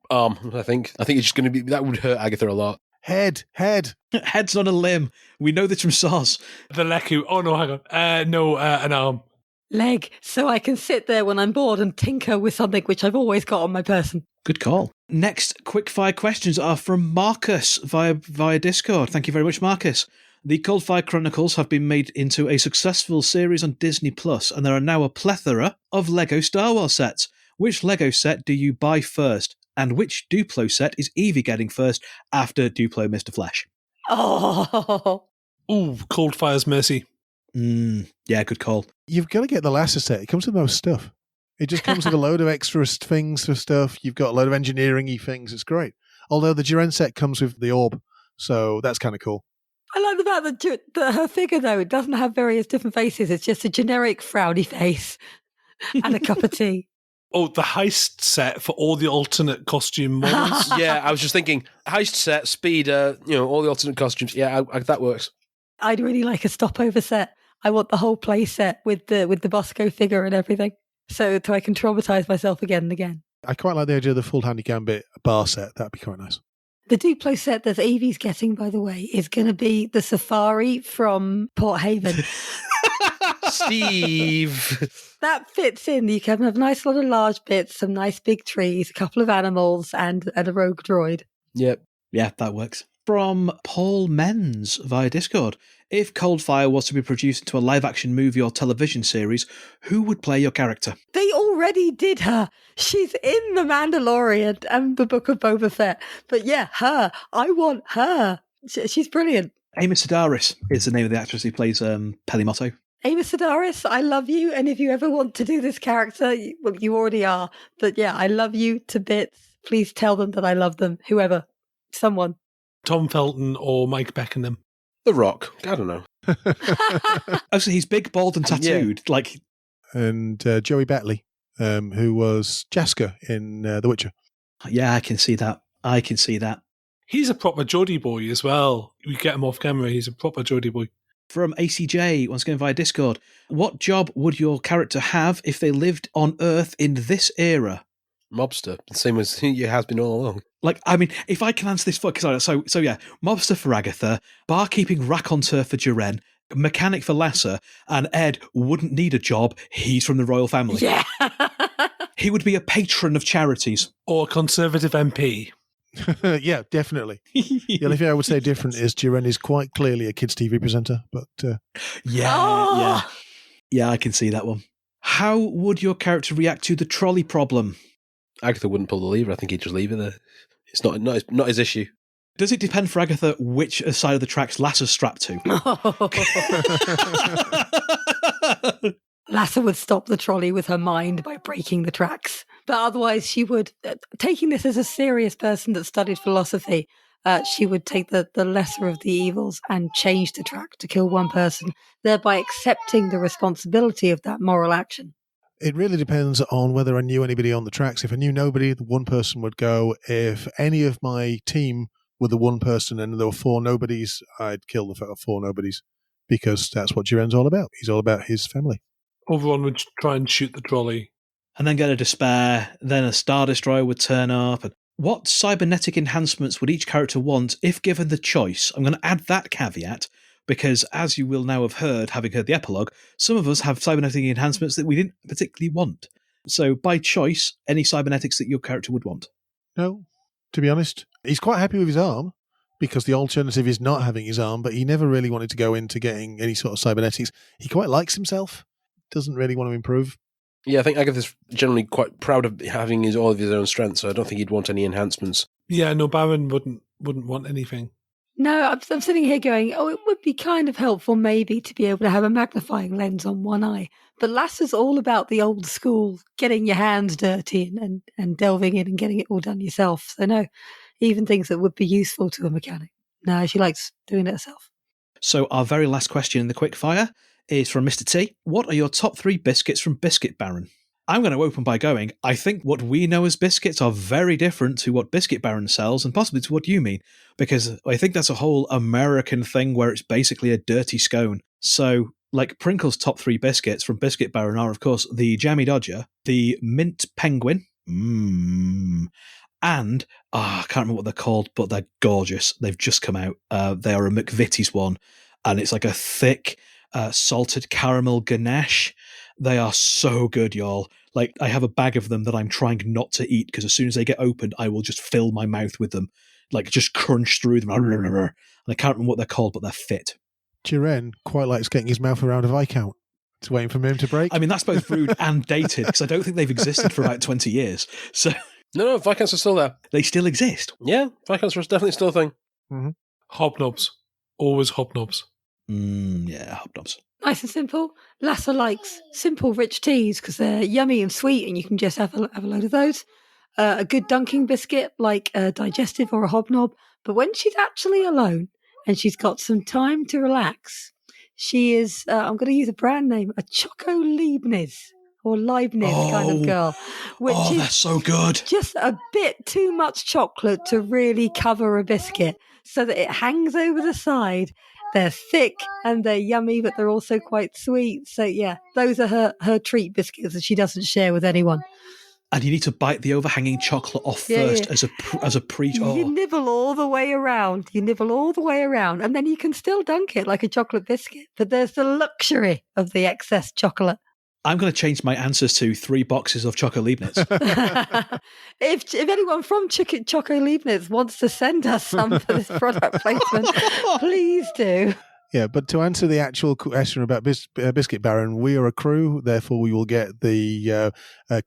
I think it's just going to be... That would hurt Agatha a lot.
Head.
Head's not a limb. We know this from Soz.
The Leku. Oh, no, hang on. An arm.
Leg, so I can sit there when I'm bored and tinker with something which I've always got on my person.
Good call. Next quickfire questions are from Marcus via Discord. Thank you very much, Marcus. The Coldfire Chronicles have been made into a successful series on Disney Plus, and there are now a plethora of Lego Star Wars sets. Which Lego set do you buy first? And which Duplo set is Evie getting first after Duplo Mr. Flesh?
Oh.
Ooh, Coldfire's Mercy.
Yeah, good call.
You've got to get the Lasser set. It comes with most stuff. It just comes with a load of extra things for stuff. You've got a load of engineering-y things. It's great. Although the Jiren set comes with the orb, so that's kind of cool.
I like the fact that her figure, though, it doesn't have various different faces. It's just a generic frowny face and a cup of tea.
Oh, the heist set for all the alternate costume models.
Yeah, I was just thinking, heist set, speeder, all the alternate costumes. Yeah, that works.
I'd really like a stopover set. I want the whole play set with the Bosco figure and everything, so I can traumatise myself again and again.
I quite like the idea of the full Handy Gambit bar set. That'd be quite nice.
The Duplo set that Evie's getting, by the way, is going to be the Safari from Port Haven.
Steve.
That fits in. You can have a nice lot of large bits, some nice big trees, a couple of animals, and a rogue droid.
Yep.
Yeah, that works. From Paul Menz via Discord. If Coldfire was to be produced into a live-action movie or television series, who would play your character?
They already did her. She's in The Mandalorian and the Book of Boba Fett. But yeah, her. I want her. She's brilliant.
Amy Sedaris is the name of the actress who plays Pelimotto.
Amy Sedaris, I love you. And if you ever want to do this character, well, you already are. But yeah, I love you to bits. Please tell them that I love them. Whoever. Someone.
Tom Felton or Mike Beckenham.
The Rock. I don't know.
Oh, so he's big, bald, and tattooed.
Yeah.
And Joey Batley, who was Jasker in The Witcher.
Yeah, I can see that.
He's a proper Geordie boy as well. We get him off camera. He's a proper Geordie boy.
From ACJ, once again via Discord. What job would your character have if they lived on Earth in this era?
Mobster. The same as he has been all along.
If I can answer this so yeah, mobster for Agatha, barkeeping raconteur for Jiren, mechanic for Lasser, and Ed wouldn't need a job. He's from the royal family.
Yeah.
He would be a patron of charities.
Or a Conservative MP.
Yeah, definitely. The only thing I would say different is Jiren is quite clearly a kids' TV presenter, but
yeah, I can see that one. How would your character react to the trolley problem?
Agatha wouldn't pull the lever. I think he'd just leave it there. It's not his issue.
Does it depend for Agatha which side of the tracks Lasser's strapped to?
Lasser would stop the trolley with her mind by breaking the tracks. But otherwise she would, taking this as a serious person that studied philosophy, she would take the lesser of the evils and change the track to kill one person, thereby accepting the responsibility of that moral action.
It really depends on whether I knew anybody on the tracks. If I knew nobody, the one person would go. If any of my team were the one person and there were four nobodies, I'd kill the four nobodies, because that's what Jiren's all about. He's all about his family.
Oberon would try and shoot the trolley.
And then get a despair, then a Star Destroyer would turn up. And what cybernetic enhancements would each character want if given the choice? I'm going to add that caveat, because as you will now have heard, having heard the epilogue, some of us have cybernetic enhancements that we didn't particularly want. So by choice, any cybernetics that your character would want?
No, to be honest. He's quite happy with his arm, because the alternative is not having his arm, but he never really wanted to go into getting any sort of cybernetics. He quite likes himself, doesn't really want to improve.
Yeah, I think Agatha's generally quite proud of having all of his own strength, so I don't think he'd want any enhancements.
Yeah, no, Baron wouldn't want anything.
No, I'm sitting here going, it would be kind of helpful maybe to be able to have a magnifying lens on one eye. But Lasser's all about the old school, getting your hands dirty and delving in and getting it all done yourself. So no, even things that would be useful to a mechanic. No, she likes doing it herself.
So our very last question in the quickfire is from Mr. T. What are your top 3 biscuits from Biscuit Baron? I'm going to open by going, I think what we know as biscuits are very different to what Biscuit Baron sells and possibly to what you mean, because I think that's a whole American thing where it's basically a dirty scone. So, like Prinkle's top 3 biscuits from Biscuit Baron are, of course, the Jammy Dodger, the Mint Penguin, and, I can't remember what they're called, but they're gorgeous. They've just come out. They are a McVitie's one, and it's like a thick, salted caramel ganache. They are so good, y'all. Like, I have a bag of them that I'm trying not to eat, because as soon as they get opened, I will just fill my mouth with them. Like, just crunch through them. And I can't remember what they're called, but they're fit.
Jiren quite likes getting his mouth around a Viscount. It's waiting for him to break.
I mean, that's both rude and dated, because I don't think they've existed for about 20 years. So
No, Viscounts are still there.
they still exist.
Yeah, Viscounts are definitely still a thing.
Mm-hmm.
Hobnobs. Always hobnobs.
Yeah, hobnobs.
Nice and simple. Lasser likes simple, rich teas because they're yummy and sweet, and you can just have a load of those. A good dunking biscuit, like a digestive or a hobnob. But when she's actually alone and she's got some time to relax, she is, I'm going to use a brand name, a Choco Leibniz or Leibniz kind of girl. Which is
that's so good.
just a bit too much chocolate to really cover a biscuit, so that it hangs over the side. They're thick and they're yummy, but they're also quite sweet. So yeah, those are her treat biscuits that she doesn't share with anyone.
And you need to bite the overhanging chocolate off first as a pre.
You nibble all the way around. And then you can still dunk it like a chocolate biscuit. But there's the luxury of the excess chocolate.
I'm going to change my answers to 3 boxes of Choco Leibniz.
If anyone from Choco Leibniz wants to send us some for this product placement, please do.
Yeah, but to answer the actual question about Biscuit Baron, we are a crew, therefore we will get the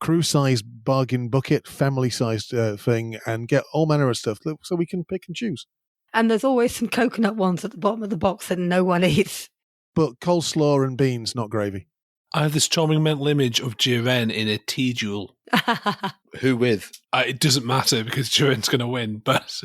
crew-sized bargain bucket, family-sized thing, and get all manner of stuff so we can pick and choose.
And there's always some coconut ones at the bottom of the box that no one eats.
But coleslaw and beans, not gravy.
I have this charming mental image of Jiren in a tea duel.
Who with?
It doesn't matter because Jiren's going to win, but...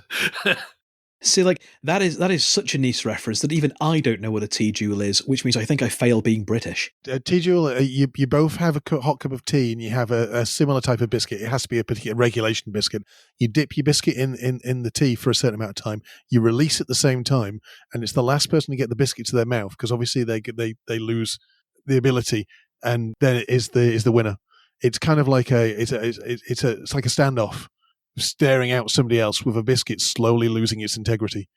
See, like, that is such a niche reference that even I don't know what a tea duel is, which means I think I fail being British.
Tea duel, you both have a hot cup of tea and you have a similar type of biscuit. It has to be a particular regulation biscuit. You dip your biscuit in the tea for a certain amount of time. You release at the same time, and it's the last person to get the biscuit to their mouth, because obviously they lose the ability, and then it is the winner. It's kind of like it's like a standoff, staring out somebody else with a biscuit slowly losing its integrity.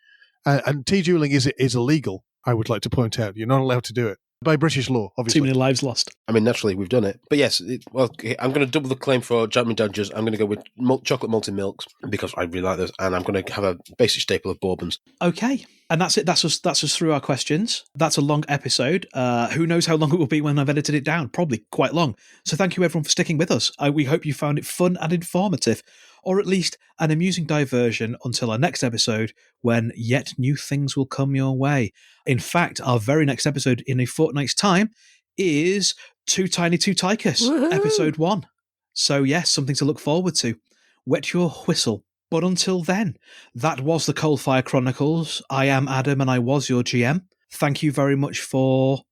And tea dueling is illegal, I would like to point out. You're not allowed to do it. By British law, obviously.
Too many lives lost.
I mean, naturally, we've done it. But yes, I'm going to double the claim for Jammy Dodgers. I'm going to go with chocolate malted milks because I really like those. And I'm going to have a basic staple of bourbons.
Okay. And that's it. That's us through our questions. That's a long episode. Who knows how long it will be when I've edited it down? Probably quite long. So thank you, everyone, for sticking with us. We hope you found it fun and informative, or at least an amusing diversion until our next episode, when yet new things will come your way. In fact, our very next episode in a fortnight's time is Too Tiny Too Tychus, episode 1. So yes, something to look forward to. Wet your whistle. But until then, that was the Coldfire Chronicles. I am Adam and I was your GM. Thank you very much for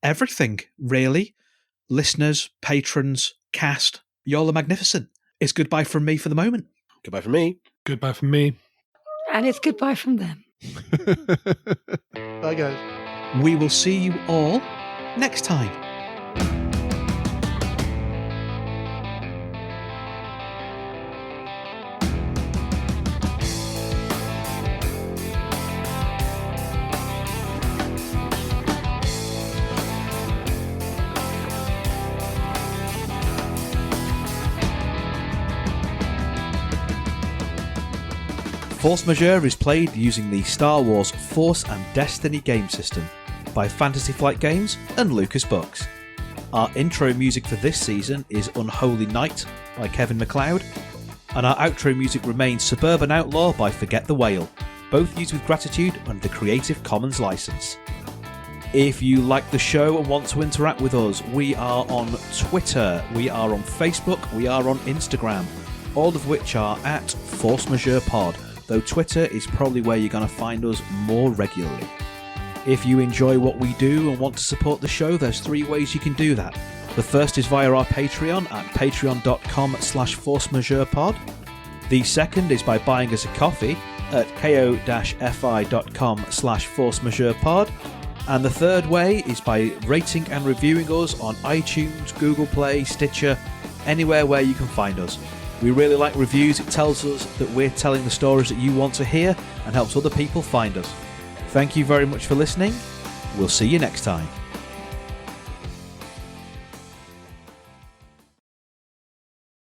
everything, really. listeners, patrons, cast, y'all are magnificent. It's goodbye from me for the moment.
Goodbye from me.
Goodbye from me.
And it's goodbye from them.
Bye, guys.
We will see you all next time. Force Majeure is played using the Star Wars Force and Destiny game system by Fantasy Flight Games and Lucas Books. Our intro music for this season is Unholy Night by Kevin MacLeod, and our outro music remains Suburban Outlaw by Forget the Whale, both used with gratitude under the Creative Commons license. If you like the show and want to interact with us, we are on Twitter, we are on Facebook, we are on Instagram, all of which are at Force Majeure Pod, though Twitter is probably where you're going to find us more regularly. If you enjoy what we do and want to support the show, there's 3 ways you can do that. The first is via our Patreon at patreon.com/forcemajeurepod. The second is by buying us a coffee at ko-fi.com/forcemajeurepod. And the third way is by rating and reviewing us on iTunes, Google Play, Stitcher, anywhere where you can find us. We really like reviews. It tells us that we're telling the stories that you want to hear and helps other people find us. Thank you very much for listening. We'll see you next time.